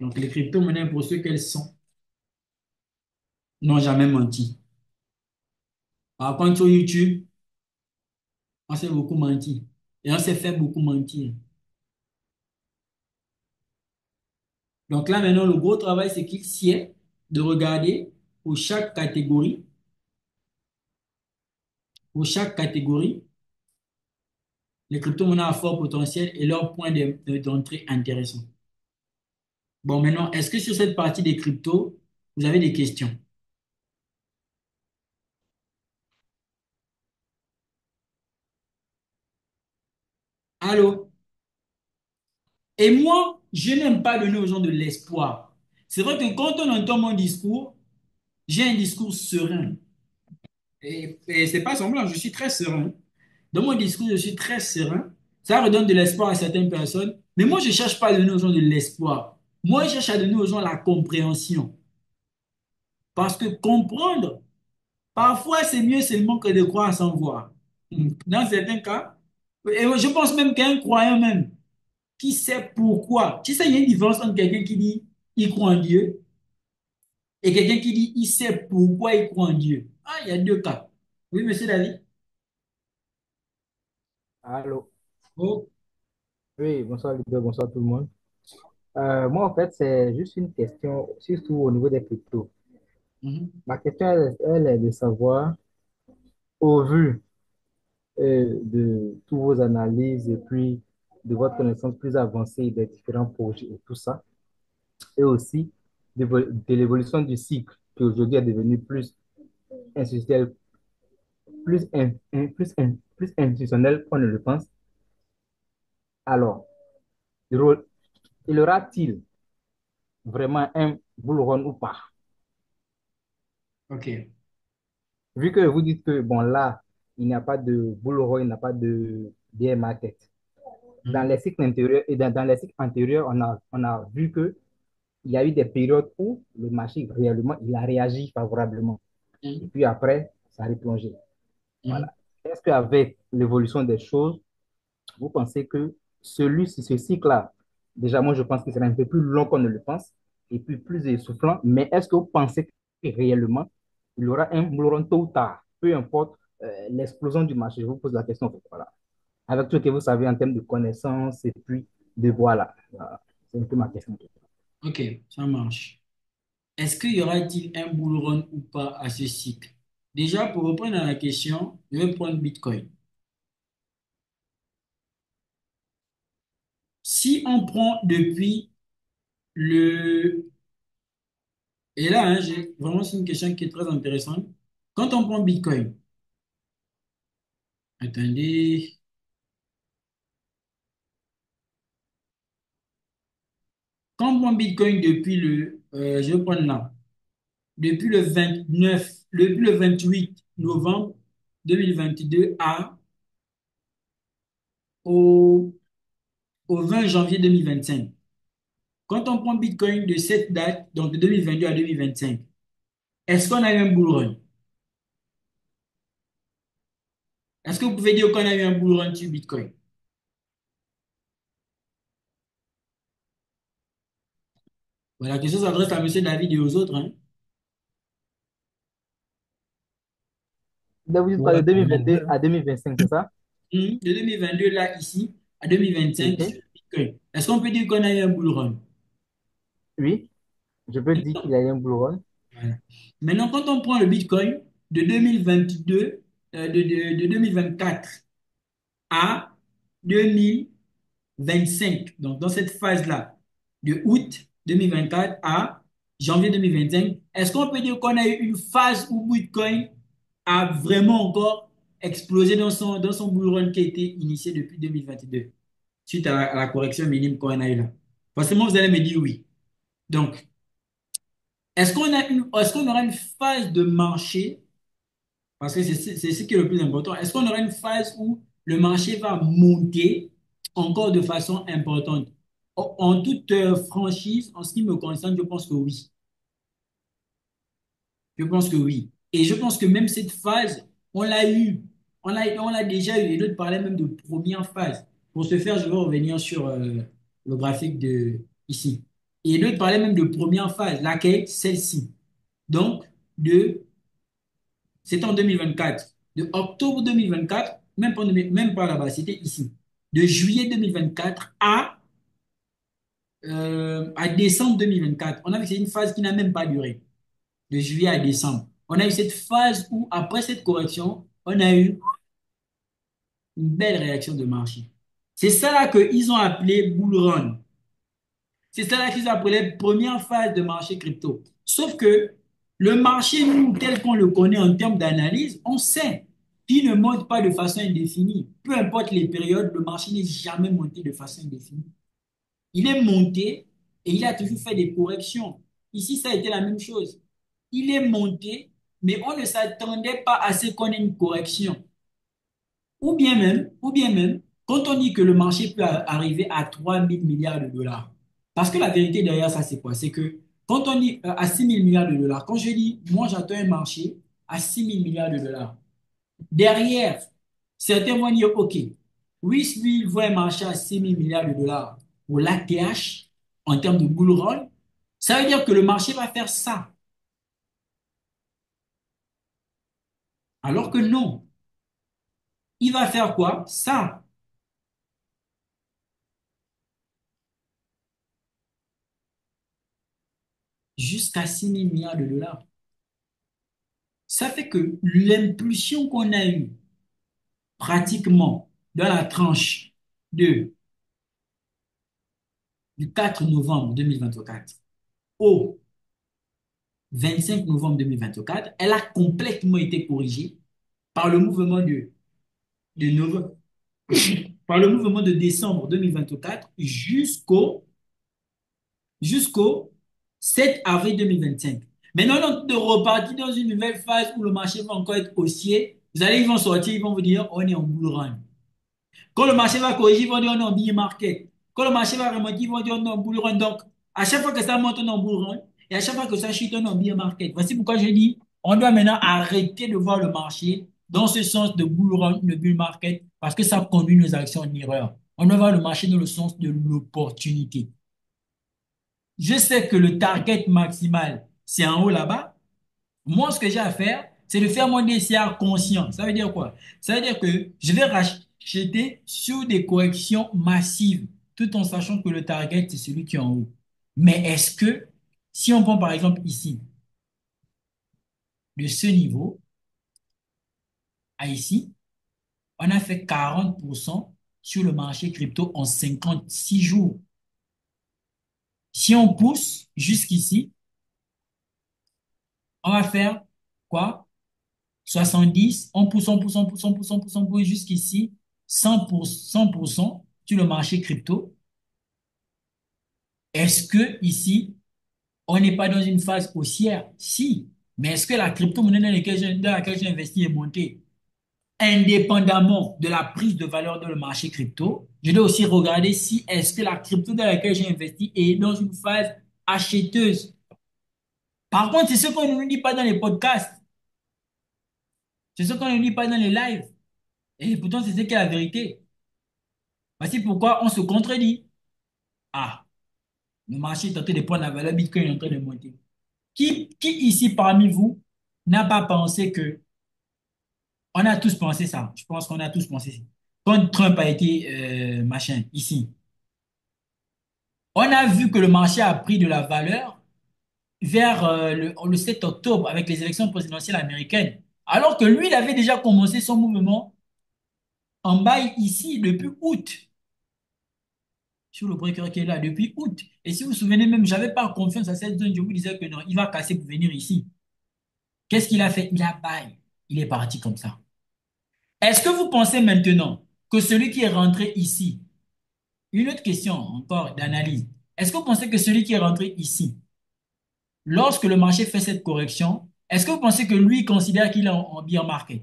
Donc, les crypto-monnaies, pour ceux qu'elles sont, n'ont jamais menti. Par contre, sur YouTube, on s'est beaucoup menti. Et on s'est fait beaucoup mentir. Donc là, maintenant, le gros travail, c'est qu'il sied de regarder pour chaque catégorie, les crypto-monnaies à fort potentiel et leur point d'entrée intéressant. Bon, maintenant, est-ce que sur cette partie des cryptos, vous avez des questions? Allô? Et moi, je n'aime pas donner aux gens de l'espoir. C'est vrai que quand on entend mon discours, j'ai un discours serein. Et c'est pas semblant, je suis très serein. Dans mon discours, je suis très serein. Ça redonne de l'espoir à certaines personnes. Mais moi, je ne cherche pas à donner aux gens de l'espoir. Moi, je cherche à donner aux gens la compréhension. Parce que comprendre, parfois, c'est mieux seulement que de croire sans voir. Dans certains cas, et je pense même qu'un croyant même, qui sait pourquoi. Tu sais, il y a une différence entre quelqu'un qui dit il croit en Dieu et quelqu'un qui dit il sait pourquoi il croit en Dieu. Ah, il y a deux cas. Oui, monsieur David. Allô. Oh. Oui, bonsoir Libre, bonsoir tout le monde. Moi, en fait, c'est juste une question, surtout au niveau des cryptos. Mhm. Ma question, elle est de savoir, au vu de tous vos analyses et puis de votre connaissance plus avancée des différents projets et tout ça, et aussi de l'évolution du cycle qui aujourd'hui est devenu plus institutionnel, plus institutionnel qu'on ne le pense. Alors, il y aura-t-il vraiment un bull run ou pas? OK. Vu que vous dites que, bon, là, il n'y a pas de bull run, il n'y a pas de bear market. Dans Mhm. les cycles intérieurs et dans les cycles antérieurs, on a vu que il y a eu des périodes où le marché, réellement, il a réagi favorablement. Et Mhm. puis après, ça a replongé. Mhm. Voilà. Est-ce qu'avec l'évolution des choses, vous pensez que ce cycle-là, déjà, moi, je pense que c'est un peu plus long qu'on ne le pense et puis plus essoufflant, mais est-ce que vous pensez que réellement, il y aura un boulot tôt ou tard, peu importe l'explosion du marché? Je vous pose la question, en fait, voilà. Avec tout ce que vous savez en termes de connaissances et puis de voilà. Voilà. C'est un peu ma question. OK, ça marche. Est-ce qu'il y aura-t-il un bull run ou pas à ce cycle? Déjà, pour reprendre à la question, je vais prendre Bitcoin. Si on prend depuis le... Et là, hein, vraiment, c'est une question qui est très intéressante. Quand on prend Bitcoin, attendez, quand on prend Bitcoin depuis je vais prendre là, depuis le 29, depuis le 28 novembre 2022 au, au 20 janvier 2025. Quand on prend Bitcoin de cette date, donc de 2022 à 2025, est-ce qu'on a eu un bull run? Est-ce que vous pouvez dire qu'on a eu un bull run sur Bitcoin? Voilà, la question s'adresse à M. David et aux autres, hein. Donc, vous dites quoi, de Voilà, 2022 à 2025, c'est ça? De 2022 là, ici, à 2025 OK. sur Bitcoin. Est-ce qu'on peut dire qu'on a eu un bull run? Oui, je peux dire qu'il y a eu un bull run. Voilà. Maintenant, quand on prend le Bitcoin de 2022, de 2024 à 2025, donc dans cette phase-là, de août 2024 à janvier 2025, est-ce qu'on peut dire qu'on a eu une phase où Bitcoin a vraiment encore explosé dans son bull run qui a été initié depuis 2022, suite à la correction minime qu'on a eu là? Forcément, vous allez me dire oui. Donc, est-ce qu'on aura une phase de marché, parce que c'est ce qui est le plus important, est-ce qu'on aura une phase où le marché va monter encore de façon importante? En toute franchise, en ce qui me concerne, je pense que oui. Je pense que oui. Et je pense que même cette phase, on l'a eu. On l'a déjà eu. Et l'autre parlait même de première phase. Pour ce faire, je vais revenir sur le graphique de ici. Et l'autre parlait même de première phase, laquelle? Celle-ci. Donc, de, c'était en 2024. De octobre 2024, même pas là-bas, c'était ici. De juillet 2024 à décembre 2024. On a vu que c'est une phase qui n'a même pas duré. De juillet à décembre. On a eu cette phase où, après cette correction, on a eu une belle réaction de marché. C'est ça là qu'ils ont appelé bull run. C'est ça là qu'ils ont appelé première phase de marché crypto. Sauf que le marché, nous, tel qu'on le connaît en termes d'analyse, on sait qu'il ne monte pas de façon indéfinie. Peu importe les périodes, le marché n'est jamais monté de façon indéfinie. Il est monté et il a toujours fait des corrections. Ici, ça a été la même chose. Il est monté, mais on ne s'attendait pas à ce qu'on ait une correction. Ou bien même, quand on dit que le marché peut arriver à 3 000 milliards de dollars, parce que la vérité derrière ça, c'est quoi? C'est que quand on dit à 6 000 milliards de dollars, quand je dis, moi j'attends un marché à 6 000 milliards de dollars, derrière, certains vont dire, OK, oui, lui, il voit un marché à 6 000 milliards de dollars pour l'ATH en termes de bull run, ça veut dire que le marché va faire ça. Alors que non, il va faire quoi? Ça, jusqu'à 6 000 milliards de dollars. Ça fait que l'impulsion qu'on a eue pratiquement dans la tranche de, du 4 novembre 2024 au 25 novembre 2024, elle a complètement été corrigée par le mouvement de novembre, par le mouvement de décembre 2024 jusqu'au 7 avril 2025. Maintenant, on est reparti dans une nouvelle phase où le marché va encore être haussier. Vous allez, ils vont sortir, ils vont vous dire, on est en bull run. Quand le marché va corriger, ils vont dire, on est en bear market. Quand le marché va remonter, ils vont dire, on est en bull run. Donc, à chaque fois que ça monte, on est en bull run. Et à chaque fois que ça chute, on est en bear market. Voici pourquoi je dis, on doit maintenant arrêter de voir le marché dans ce sens de bull run, de bull market, parce que ça conduit nos actions en erreur. On doit voir le marché dans le sens de l'opportunité. Je sais que le target maximal, c'est en haut là-bas. Moi, ce que j'ai à faire, c'est de faire mon DCA conscient. Ça veut dire quoi? Ça veut dire que je vais racheter sur des corrections massives, tout en sachant que le target, c'est celui qui est en haut. Mais est-ce que, si on prend par exemple ici, de ce niveau, à ici, on a fait 40% sur le marché crypto en 56 jours. Si on pousse jusqu'ici, on va faire quoi? 70, on pousse jusqu'ici, 100% sur le marché crypto. Est-ce que ici, on n'est pas dans une phase haussière? Si. Mais est-ce que la crypto-monnaie dans laquelle j'ai investi est montée? Indépendamment de la prise de valeur dans le marché crypto, je dois aussi regarder si est-ce que la crypto dans laquelle j'ai investi est dans une phase acheteuse. Par contre, c'est ce qu'on ne nous dit pas dans les podcasts, c'est ce qu'on ne nous dit pas dans les lives. Et pourtant, c'est ce qui est la vérité. Voici pourquoi on se contredit. Ah, le marché est en train de prendre la valeur, Bitcoin est en train de monter. Qui ici parmi vous n'a pas pensé que, on a tous pensé ça, je pense qu'on a tous pensé ça. Quand Trump a été machin, ici, on a vu que le marché a pris de la valeur vers le 7 octobre avec les élections présidentielles américaines. Alors que lui, il avait déjà commencé son mouvement en bail ici depuis août, sur le breaker qui est là, depuis août. Et si vous vous souvenez même, j'avais pas confiance à cette zone, je vous disais que non, il va casser pour venir ici. Qu'est-ce qu'il a fait? Il a bail. Il est parti comme ça. Est-ce que vous pensez maintenant que celui qui est rentré ici, une autre question encore d'analyse, est-ce que vous pensez que celui qui est rentré ici, lorsque le marché fait cette correction, est-ce que vous pensez que lui considère qu'il est en bear market?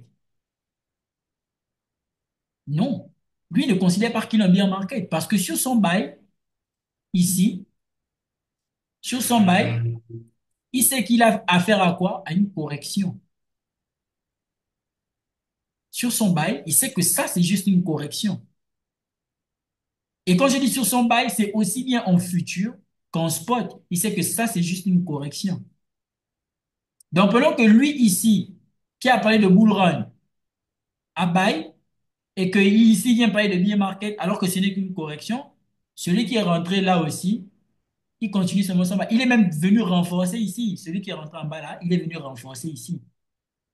Non. Lui ne considère pas qu'il est en bear market parce que sur son bail, ici, sur son bail, il sait qu'il a affaire à quoi? À une correction. Sur son bail, il sait que ça, c'est juste une correction. Et quand je dis sur son bail, c'est aussi bien en futur qu'en spot. Il sait que ça, c'est juste une correction. Donc, pendant que lui, ici, qui a parlé de bull run, a bail, et que ici vient parler de bear market, alors que ce n'est qu'une correction, celui qui est rentré là aussi, il continue seulement son bail. Il est même venu renforcer ici. Celui qui est rentré en bas là, il est venu renforcer ici.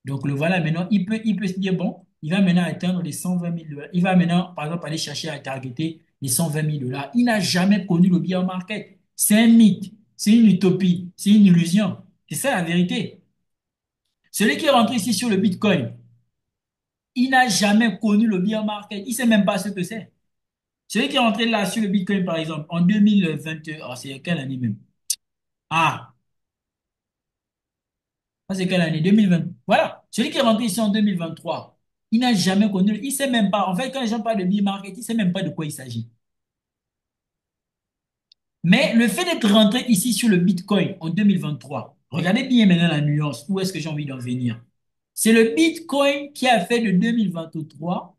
Donc, le voilà maintenant, il peut se dire, bon, il va maintenant atteindre les 120 000 dollars. Il va maintenant, par exemple, aller chercher à targeter les 120 000 dollars. Il n'a jamais connu le bear market. C'est un mythe, c'est une utopie, c'est une illusion. C'est ça la vérité. Celui qui est rentré ici sur le Bitcoin, il n'a jamais connu le bear market. Il ne sait même pas ce que c'est. Celui qui est rentré là sur le Bitcoin, par exemple, en 2021, oh, c'est quelle année même? Ah, ça c'est quelle année? 2020. Voilà. Celui qui est rentré ici en 2023, il n'a jamais connu, il ne sait même pas. En fait, quand les gens parlent de bear market, il ne sait même pas de quoi il s'agit. Mais le fait d'être rentré ici sur le Bitcoin en 2023, regardez bien maintenant la nuance, où est-ce que j'ai envie d'en venir? C'est le Bitcoin qui a fait de 2023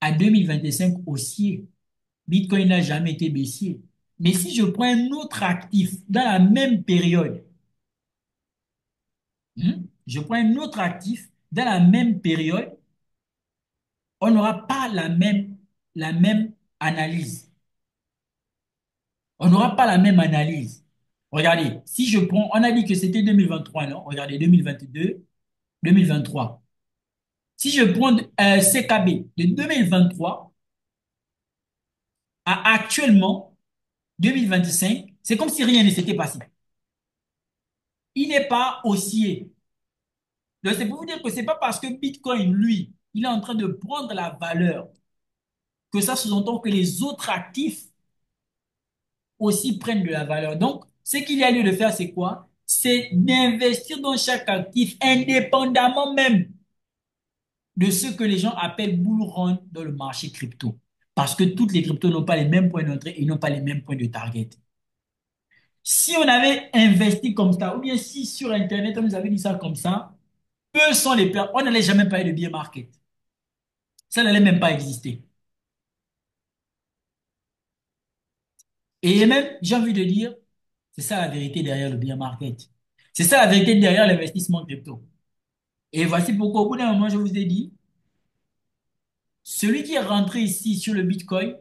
à 2025 haussier. Bitcoin n'a jamais été baissier. Mais si je prends un autre actif dans la même période, je prends un autre actif dans la même période, on n'aura pas la même analyse. On n'aura pas la même analyse. Regardez, si je prends, on a dit que c'était 2023, non? Regardez, 2022, 2023. Si je prends CKB de 2023 à actuellement 2025, c'est comme si rien ne s'était passé. Il n'est pas haussier. Donc, c'est pour vous dire que c'est pas parce que Bitcoin, lui, il est en train de prendre la valeur que ça sous-entend que les autres actifs aussi prennent de la valeur. Donc, ce qu'il y a lieu de faire, c'est quoi? C'est d'investir dans chaque actif, indépendamment même de ce que les gens appellent bull run dans le marché crypto. Parce que toutes les cryptos n'ont pas les mêmes points d'entrée et n'ont pas les mêmes points de target. Si on avait investi comme ça, ou bien si sur Internet on nous avait dit ça comme ça, peu sont les pertes. On n'allait jamais parler de bear market. Ça n'allait même pas exister. Et même, j'ai envie de dire, c'est ça la vérité derrière le bear market. C'est ça la vérité derrière l'investissement crypto. Et voici pourquoi, au bout d'un moment, je vous ai dit, celui qui est rentré ici sur le Bitcoin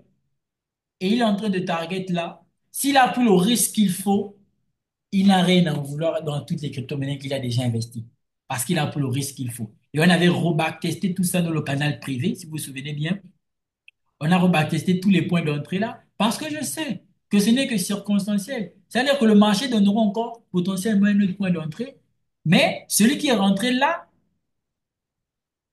et il est en train de target là, s'il a pris le risque qu'il faut, il n'a rien à en vouloir dans toutes les crypto-monnaies qu'il a déjà investies. parce qu'il a pris le risque qu'il faut. Et on avait rebacktesté tout ça dans le canal privé, si vous vous souvenez bien. On a rebaptisé tous les points d'entrée là parce que je sais que ce n'est que circonstanciel. C'est-à-dire que le marché donnera encore potentiellement un autre point d'entrée, mais celui qui est rentré là,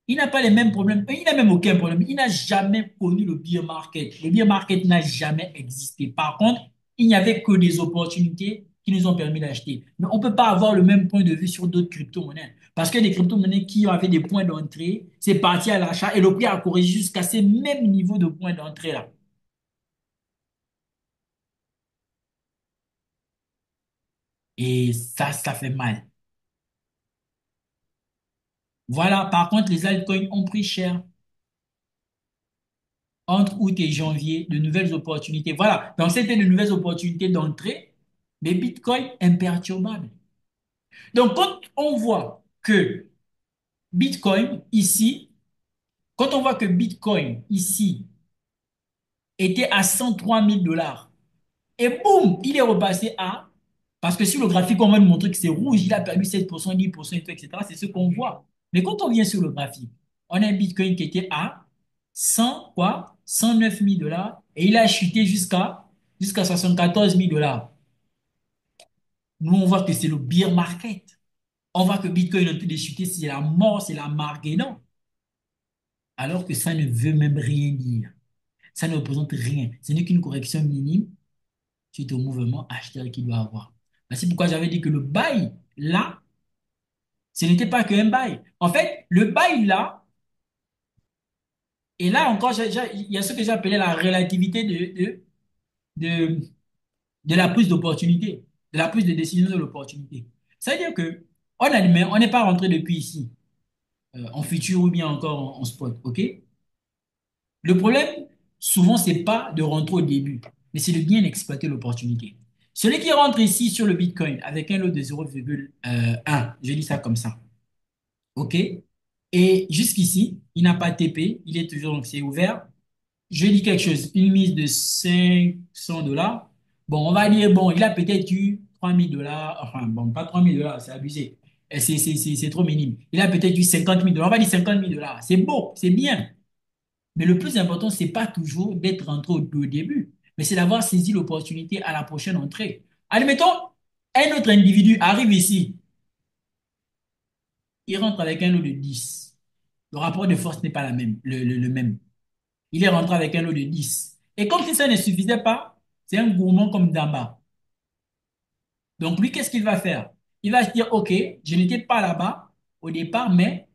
il n'a pas les mêmes problèmes. Il n'a même aucun problème. Il n'a jamais connu le bear market. Le bear market n'a jamais existé. Par contre, il n'y avait que des opportunités qui nous ont permis d'acheter. Mais on ne peut pas avoir le même point de vue sur d'autres crypto-monnaies. Parce que des crypto-monnaies qui avaient des points d'entrée, c'est parti à l'achat et le prix a corrigé jusqu'à ces mêmes niveaux de points d'entrée là. Et ça fait mal. Voilà, par contre, les altcoins ont pris cher entre août et janvier, de nouvelles opportunités. Voilà, donc c'était de nouvelles opportunités d'entrée, mais Bitcoin imperturbable. Donc, quand on voit que Bitcoin ici, quand on voit que Bitcoin ici était à 103 000 dollars, et boum, il est repassé à. Parce que sur le graphique, on va nous montrer que c'est rouge, il a perdu 7%, 10%, etc. C'est ce qu'on voit. Mais quand on vient sur le graphique, on a un Bitcoin qui était à 100, quoi, 109 000 dollars et il a chuté jusqu'à 74 000 dollars. Nous, on voit que c'est le bear market. On voit que Bitcoin est en train de chuter, c'est la mort, c'est la Marguerite. Alors que ça ne veut même rien dire. Ça ne représente rien. Ce n'est qu'une correction minime suite au mouvement acheteur qu'il doit avoir. C'est pourquoi j'avais dit que le bail, là, ce n'était pas qu'un bail. En fait, le bail, là, et là encore, il y a ce que j'appelais la relativité de, de la prise d'opportunité, de la prise de décision de l'opportunité. C'est-à-dire que, on admet, on n'est pas rentré depuis ici, en futur ou bien encore en spot, OK? Le problème, souvent, c'est pas de rentrer au début, mais c'est de bien exploiter l'opportunité. Celui qui rentre ici sur le Bitcoin avec un lot de 0,1, je dis ça comme ça, OK? Et jusqu'ici, il n'a pas TP, il est toujours, donc c'est ouvert. Je dis quelque chose, une mise de 500 dollars. Bon, on va dire, bon, il a peut-être eu 3000 dollars, enfin, bon, pas 3000 dollars, c'est abusé. C'est trop minime. Il a peut-être eu 50 000 dollars, on va dire 50 000 dollars. C'est beau, c'est bien. Mais le plus important, c'est pas toujours d'être rentré au début, mais c'est d'avoir saisi l'opportunité à la prochaine entrée. Admettons, un autre individu arrive ici, il rentre avec un lot de 10. Le rapport de force n'est pas le même. Il est rentré avec un lot de 10. Et comme si ça ne suffisait pas, c'est un gourmand comme Damba. Donc lui, qu'est-ce qu'il va faire? Il va se dire, OK, je n'étais pas là-bas au départ, mais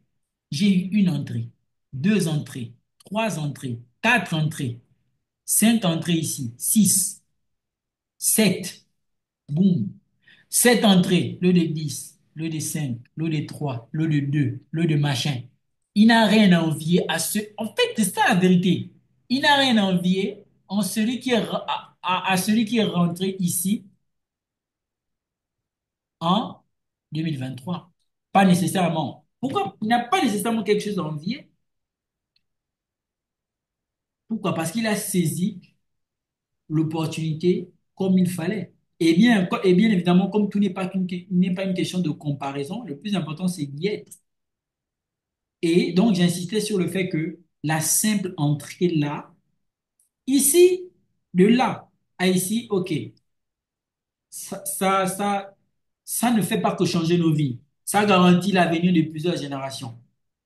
j'ai eu une entrée, deux entrées, trois entrées, quatre entrées, cinq entrées ici, six, sept, boum. Sept entrées, le de 10, le de 5, le de 3, le de 2, le de machin. Il n'a rien à envier à ce. En fait, c'est ça la vérité. Il n'a rien à envier en celui qui est, à celui qui est rentré ici en 2023. Pas nécessairement. Pourquoi? Il n'a pas nécessairement quelque chose à envier. Pourquoi? Parce qu'il a saisi l'opportunité comme il fallait. Et bien évidemment, comme tout n'est pas une question de comparaison, le plus important, c'est d'y être. Et donc, j'insistais sur le fait que la simple entrée là, ici, de là à ici, OK, ça, ça, ça, ça ne fait pas que changer nos vies. Ça garantit l'avenir de plusieurs générations.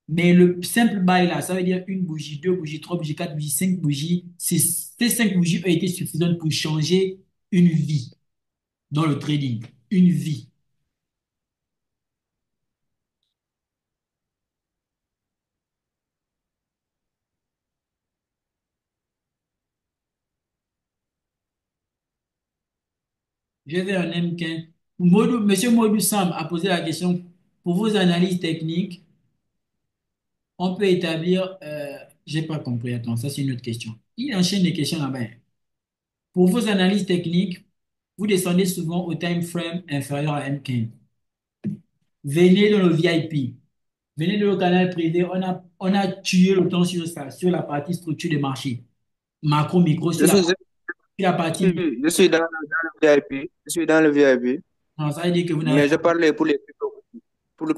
Mais le simple bail là, ça veut dire une bougie, deux bougies, trois bougies, quatre bougies, cinq bougies. Ces cinq bougies ont été suffisantes pour changer une vie dans le trading. Une vie. Je vais un M15. Monsieur Modou Sam a posé la question pour vos analyses techniques. On peut établir, j'ai pas compris, attends, ça c'est une autre question. Il enchaîne les questions là-bas. Pour vos analyses techniques, vous descendez souvent au time frame inférieur à M15. Venez dans le VIP. Venez dans le canal privé. On a tué le temps sur ça, sur la partie structure des marchés. Macro, micro, Je suis, sur la partie micro. je suis dans le VIP. Je suis dans le VIP. Non, ça veut dire que vous n'avez Mais je pas. parlais pour les cryptos.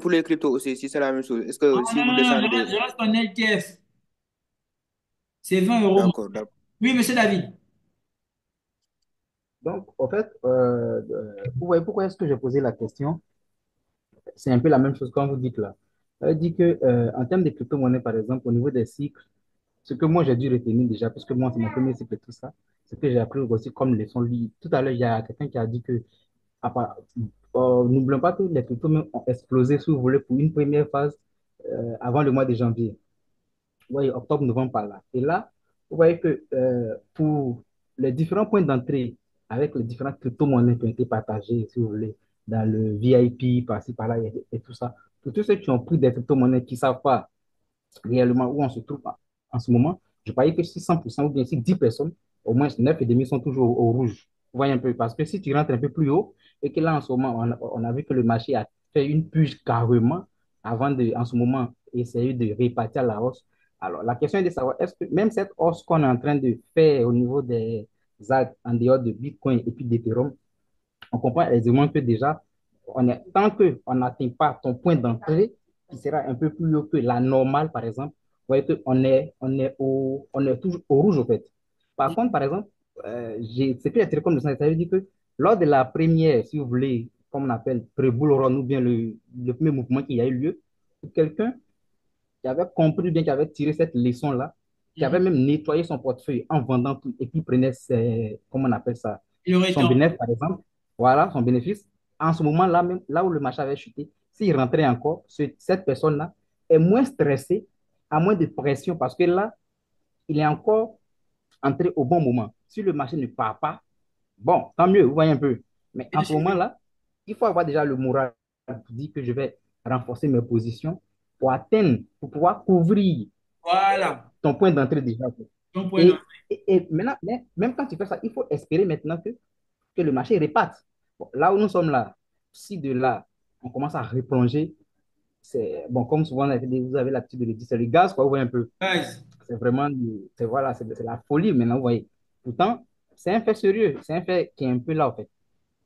pour les cryptos aussi, si c'est la même chose. Est-ce que Ah si non, vous non, non, descendez, je reste en LTF. C'est 20 euros. d'accord, d'accord. Oui, monsieur David. Donc, en fait, vous voyez pourquoi est-ce que j'ai posé la question? C'est un peu la même chose quand vous dites là. Ça veut dire que, en termes de crypto-monnaies, par exemple, au niveau des cycles, ce que moi j'ai dû retenir déjà, parce que moi c'est mon premier cycle et tout ça, ce que j'ai appris aussi comme leçon. Tout à l'heure, il y a quelqu'un qui a dit que, à part- n'oublions pas que les crypto-monnaies ont explosé, si vous voulez, pour une première phase avant le mois de janvier. Vous voyez, octobre, novembre par là. Et là, vous voyez que pour les différents points d'entrée avec les différentes crypto-monnaies qui ont été partagées, si vous voulez, dans le VIP, par-ci, par-là, et tout ça, pour tous ceux qui ont pris des crypto-monnaies qui ne savent pas réellement où on se trouve en ce moment, je parie que si 100% ou bien si 10 personnes, au moins 9,5 sont toujours au rouge. Vous voyez un peu, parce que si tu rentres un peu plus haut, et que là, en ce moment, on a vu que le marché a fait une purge carrément avant de, en ce moment, essayer de répartir la hausse. Alors, la question est de savoir, est-ce que même cette hausse qu'on est en train de faire au niveau des actes en dehors de Bitcoin et puis d'Ethereum, on comprend aisément que déjà, tant qu'on n'atteint pas ton point d'entrée, qui sera un peu plus haut que la normale, par exemple, vous voyez on est toujours au rouge, au fait. Par contre, par exemple, ce que j'ai tiré comme leçon, ça veut dire que lors de la première, si vous voulez, comme on appelle, pré-bull run, ou bien le premier mouvement qui a eu lieu, quelqu'un qui avait compris, bien qui avait tiré cette leçon-là, qui avait Mhm. même nettoyé son portefeuille en vendant tout et qui prenait ses, comment on appelle ça, Il aurait été son bénéfice, par exemple. Voilà, son bénéfice. En ce moment-là, même là où le marché avait chuté, s'il rentrait encore, cette personne-là est moins stressée, a moins de pression parce que là, il est encore entré au bon moment. Si le marché ne part pas, bon, tant mieux, vous voyez un peu. Mais en bien ce sûr. moment-là, il faut avoir déjà le moral pour dire que je vais renforcer mes positions pour atteindre, pour pouvoir couvrir Voilà. ton point d'entrée déjà. Ton point Et, d'entrée. et maintenant, même quand tu fais ça, il faut espérer maintenant que le marché réparte. Bon, là où nous sommes là, si de là, on commence à replonger, c'est bon, comme souvent vous avez l'habitude de le dire, c'est le gaz, quoi, vous voyez un peu. Guys, C'est vraiment, voilà, c'est la folie maintenant, vous voyez. Pourtant, c'est un fait sérieux, c'est un fait qui est un peu là, en fait.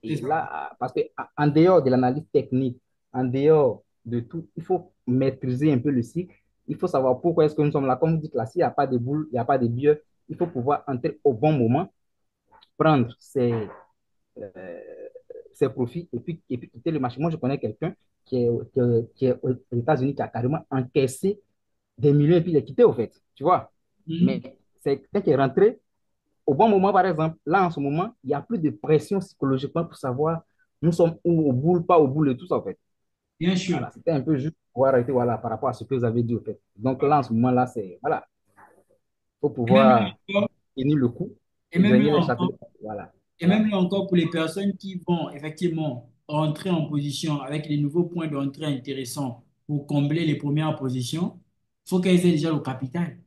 c'est Et ça. là, parce que en dehors de l'analyse technique, en dehors de tout, il faut maîtriser un peu le cycle. Il faut savoir pourquoi est-ce que nous sommes là. Comme vous dites là, s'il n'y a pas de boule, il n'y a pas de billets, il faut pouvoir entrer au bon moment, prendre euh, ses profits et puis quitter le marché. Moi, je connais quelqu'un qui est aux États-Unis qui a carrément encaissé des millions et puis il est quitté, au fait. Tu vois? Mhm. Mais c'est quelqu'un qui est rentré au bon moment, par exemple. Là, en ce moment, il n'y a plus de pression psychologiquement pour savoir nous sommes où, au boule, pas au boule et tout ça, en fait. Bien sûr. Voilà, c'était un peu juste pour arrêter voilà, par rapport à ce que vous avez dit, au fait. Donc là, en ce moment-là, c'est, voilà, il faut Et même là pouvoir encore, tenir le coup et et même gagner là les encore, chapitres. Voilà, et voilà. même là encore pour les personnes qui vont effectivement rentrer en position avec les nouveaux points d'entrée intéressants pour combler les premières positions, il faut qu'elles aient déjà le capital.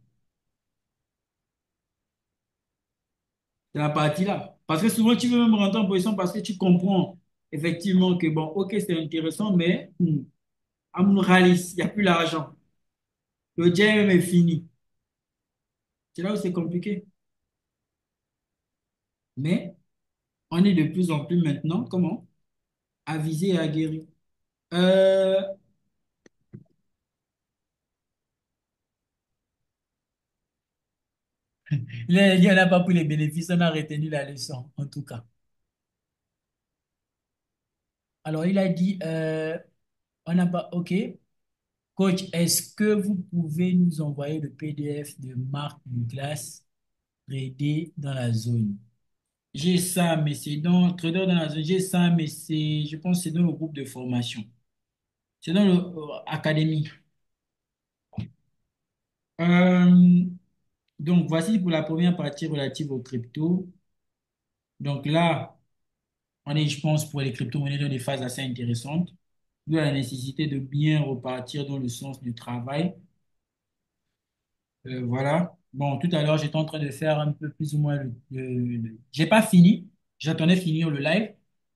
C'est la partie là. Parce que souvent, tu veux même rentrer en position parce que tu comprends effectivement que, bon, ok, c'est intéressant, mais à mon réalise, il n'y a plus l'argent. Le jam est fini. C'est là où c'est compliqué. Mais on est de plus en plus maintenant, comment? Avisé et aguerri. Euh, il n'y en a pas pour les bénéfices, on a retenu la leçon, en tout cas. Alors, il a dit, on n'a pas, ok. Coach, est-ce que vous pouvez nous envoyer le PDF de Marc Douglas, Trader dans la zone? J'ai ça, mais c'est dans Trader dans la zone. J'ai ça, mais c'est, je pense que c'est dans le groupe de formation. C'est dans le académie. Euh, donc, voici pour la première partie relative aux cryptos. Donc là, on est, je pense, pour les crypto-monnaies dans des phases assez intéressantes. D'où la nécessité de bien repartir dans le sens du travail. Voilà. Bon, tout à l'heure, j'étais en train de faire un peu plus ou moins j'ai pas fini. J'attendais finir le live,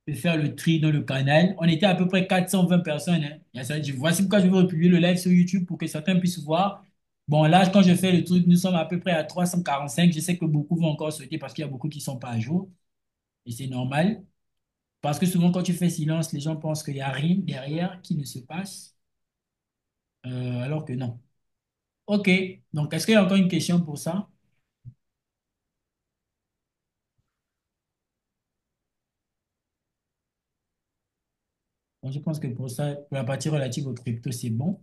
de faire le tri dans le canal. On était à peu près 420 personnes, hein. Voici pourquoi je veux republier le live sur YouTube pour que certains puissent voir. Bon, là, quand je fais le truc, nous sommes à peu près à 345. Je sais que beaucoup vont encore sauter parce qu'il y a beaucoup qui sont pas à jour. Et c'est normal. Parce que souvent, quand tu fais silence, les gens pensent qu'il n'y a rien derrière qui ne se passe, alors que non. OK. Donc, est-ce qu'il y a encore une question pour ça? Bon, je pense que pour ça, pour la partie relative au crypto, c'est bon.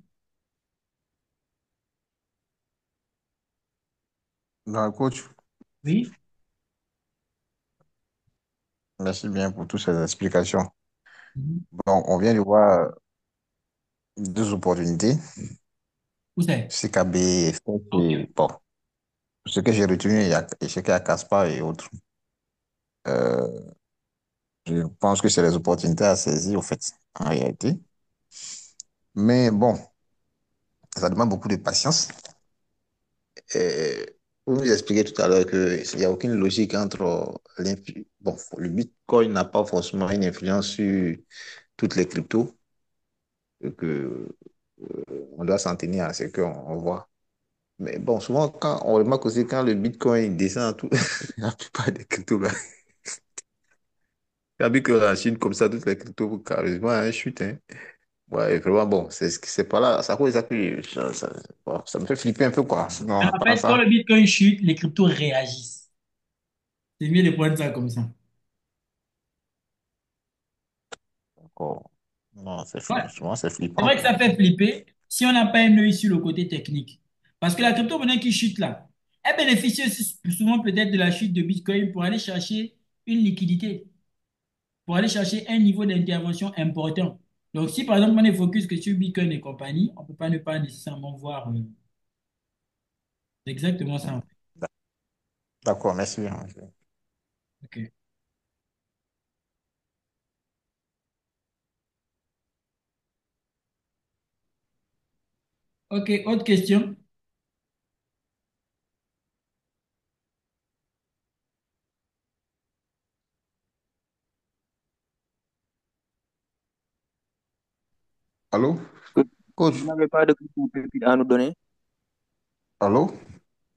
Donc, coach, Oui. merci bien pour toutes ces explications. Mhm. Bon, on vient de voir deux opportunités, Où c'est? CKB et FTEC et bon, ce que j'ai retenu, il y a, ce qu'il y a Caspar et autres. Euh, je pense que c'est les opportunités à saisir, au fait, en réalité. Mais bon, ça demande beaucoup de patience. Et vous nous expliquez tout à l'heure qu'il n'y a aucune logique entre bon, le Bitcoin n'a pas forcément une influence sur toutes les cryptos, et que on doit s'en tenir à ce qu'on voit. Mais bon, souvent, quand on remarque aussi quand le Bitcoin descend, tout, la plupart des cryptos, là, il n'y a vu que la Chine, comme ça, toutes les cryptos, carrément, hein, chute. Hein. Ouais, et vraiment, bon, c'est pas là, ça cause ça que bon, ça me fait flipper un peu, quoi. Sinon, En à part fait, quand le ça, Bitcoin chute, les cryptos réagissent. C'est mieux de prendre ça comme ça. oh, non, Ouais. souvent, c'est C'est flippant, vrai que quoi. ça fait flipper si on n'a pas un œil sur le côté technique. Parce que la crypto-monnaie qui chute là, elle bénéficie aussi souvent peut-être de la chute de Bitcoin pour aller chercher une liquidité, pour aller chercher un niveau d'intervention important. Donc, si par exemple on est focus que sur Bitcoin et compagnie, on ne peut pas ne pas nécessairement voir exactement ça. Hmm. D'accord, merci bien. Ok. Ok, autre question. Allô? Que Coach? vous n'avez pas de crypto à nous donner? Allô?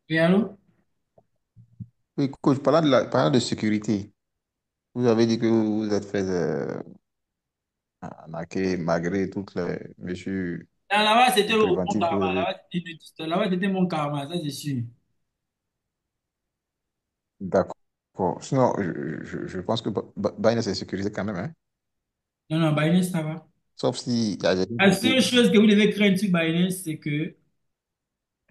Et allô? Oui, coach, parlant de sécurité, vous avez dit que vous vous êtes fait arnaquer malgré toutes les mesures Là-bas, c'était mon préventives que vous karma. avez. Là-bas, c'était une autre histoire. Là-bas, c'était mon karma, ça c'est sûr. D'accord. Sinon, je pense que Binance est sécurisé quand même, hein? Non, non, Binance, ça va. Sauf si il y a des La seule chose que vous devez craindre sur Binance, c'est que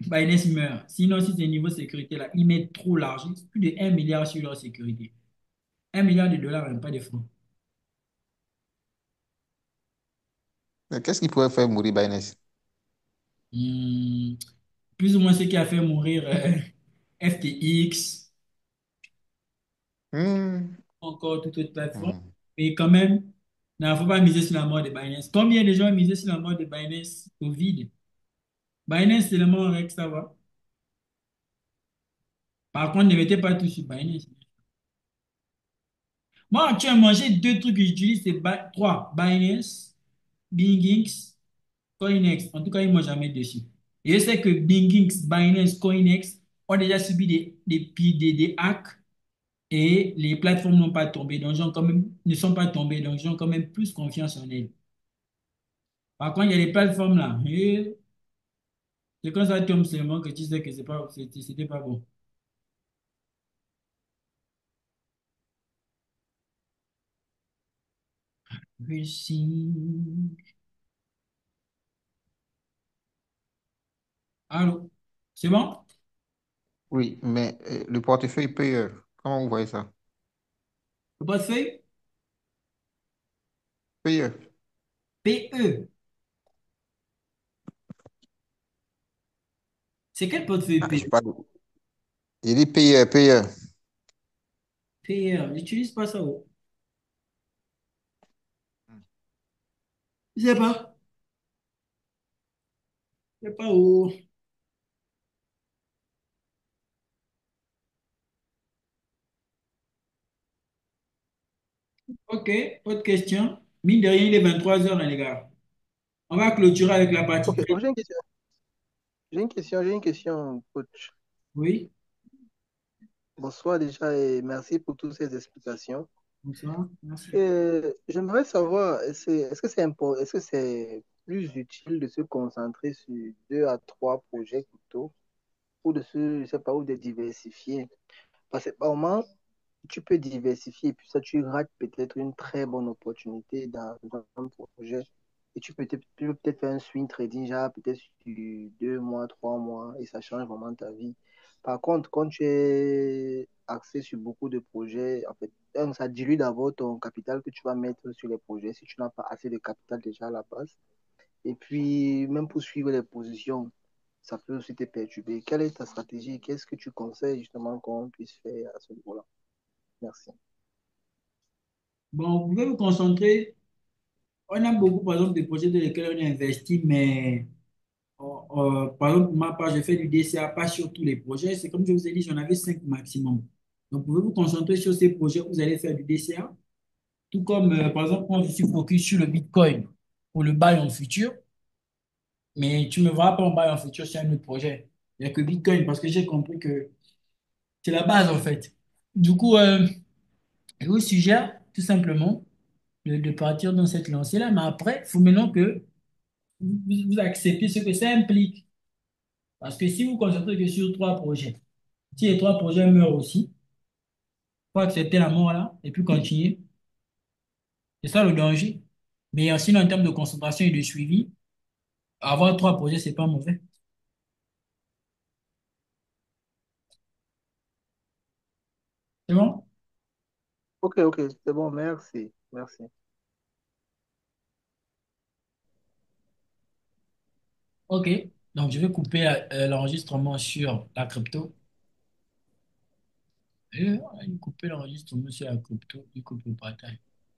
Binance meurt. Sinon, si c'est niveau sécurité, là, ils mettent trop l'argent. Plus de 1 milliard sur leur sécurité. 1 milliard de dollars, même pas de francs. Mais qu'est-ce qui pourrait faire mourir Binance? Hmm, plus ou moins ce qui a fait mourir FTX, Hmm, encore toute autre plateforme. hmm. Mais quand même, il ne faut pas miser sur la mort de Binance. Combien de gens ont misé sur la mort de Binance Covid? Binance, c'est le mort avec ça va. Par contre, ne mettez pas tout sur Binance. Moi, actuellement, j'ai deux trucs que j'utilise, c'est trois. Binance, BingX, CoinEx. En tout cas, ils ne m'ont jamais dessus. Et je sais que BingX, Binance, CoinEx ont déjà subi des hacks et les plateformes n'ont pas tombé. Donc, quand même, ne sont pas tombées. Donc, j'ai quand même plus confiance en elles. Par contre, il y a des plateformes là. Et c'est quand ça tombe seulement que tu sais que c'était pas bon. Racing. Allô? C'est bon? Oui, mais le portefeuille payeur, comment vous voyez ça? Le portefeuille? Payeur. PE. C'est quel portefeuille Ah, je PE? parle. Il dit payeur, payeur. PE. J'utilise pas ça. Oh. Je sais pas. Je sais pas où. Ok, autre question. Mine de rien, il est 23 heures, hein, les gars. On va clôturer avec la partie Ok, donc crypto. j'ai une question. J'ai une question, coach. Oui. Bonsoir déjà et merci pour toutes ces explications. Bonsoir, merci. J'aimerais savoir, est-ce que est-ce que c'est plus utile de se concentrer sur deux à trois projets plutôt, ou de se, je sais pas, ou de diversifier? Parce que par moment, tu peux diversifier et puis ça, tu rates peut-être une très bonne opportunité dans un projet. Et tu peux peut-être faire un swing trading, genre peut-être sur 2 mois, 3 mois, et ça change vraiment ta vie. Par contre, quand tu es axé sur beaucoup de projets, en fait, ça dilue d'abord ton capital que tu vas mettre sur les projets si tu n'as pas assez de capital déjà à la base. Et puis, même pour suivre les positions, ça peut aussi te perturber. Quelle est ta stratégie? Qu'est-ce que tu conseilles justement qu'on puisse faire à ce niveau-là? Merci. Bon, vous pouvez vous concentrer. On a beaucoup, par exemple, de projets dans lesquels on investit, mais par exemple, pour ma part, je fais du DCA, pas sur tous les projets. C'est comme je vous ai dit, j'en avais 5 maximum. Donc, vous pouvez vous concentrer sur ces projets où vous allez faire du DCA. Tout comme, par exemple, moi, je suis focus sur le Bitcoin pour le buy en futur, mais tu ne me verras pas en buy en futur sur un autre projet. Il n'y a que Bitcoin parce que j'ai compris que c'est la base, en fait. Du coup, je vous suggère tout simplement de partir dans cette lancée-là, mais après, il faut maintenant que vous acceptez ce que ça implique. Parce que si vous vous concentrez que sur 3 projets, si les 3 projets meurent aussi, il faut accepter la mort là et puis continuer. C'est ça le danger. Mais sinon, en termes de concentration et de suivi, avoir 3 projets, c'est pas mauvais. C'est bon? Ok, ok, c'est bon, merci. Merci. OK. Donc, je vais couper l'enregistrement sur la crypto. Et couper l'enregistrement sur la crypto, il coupe le partage.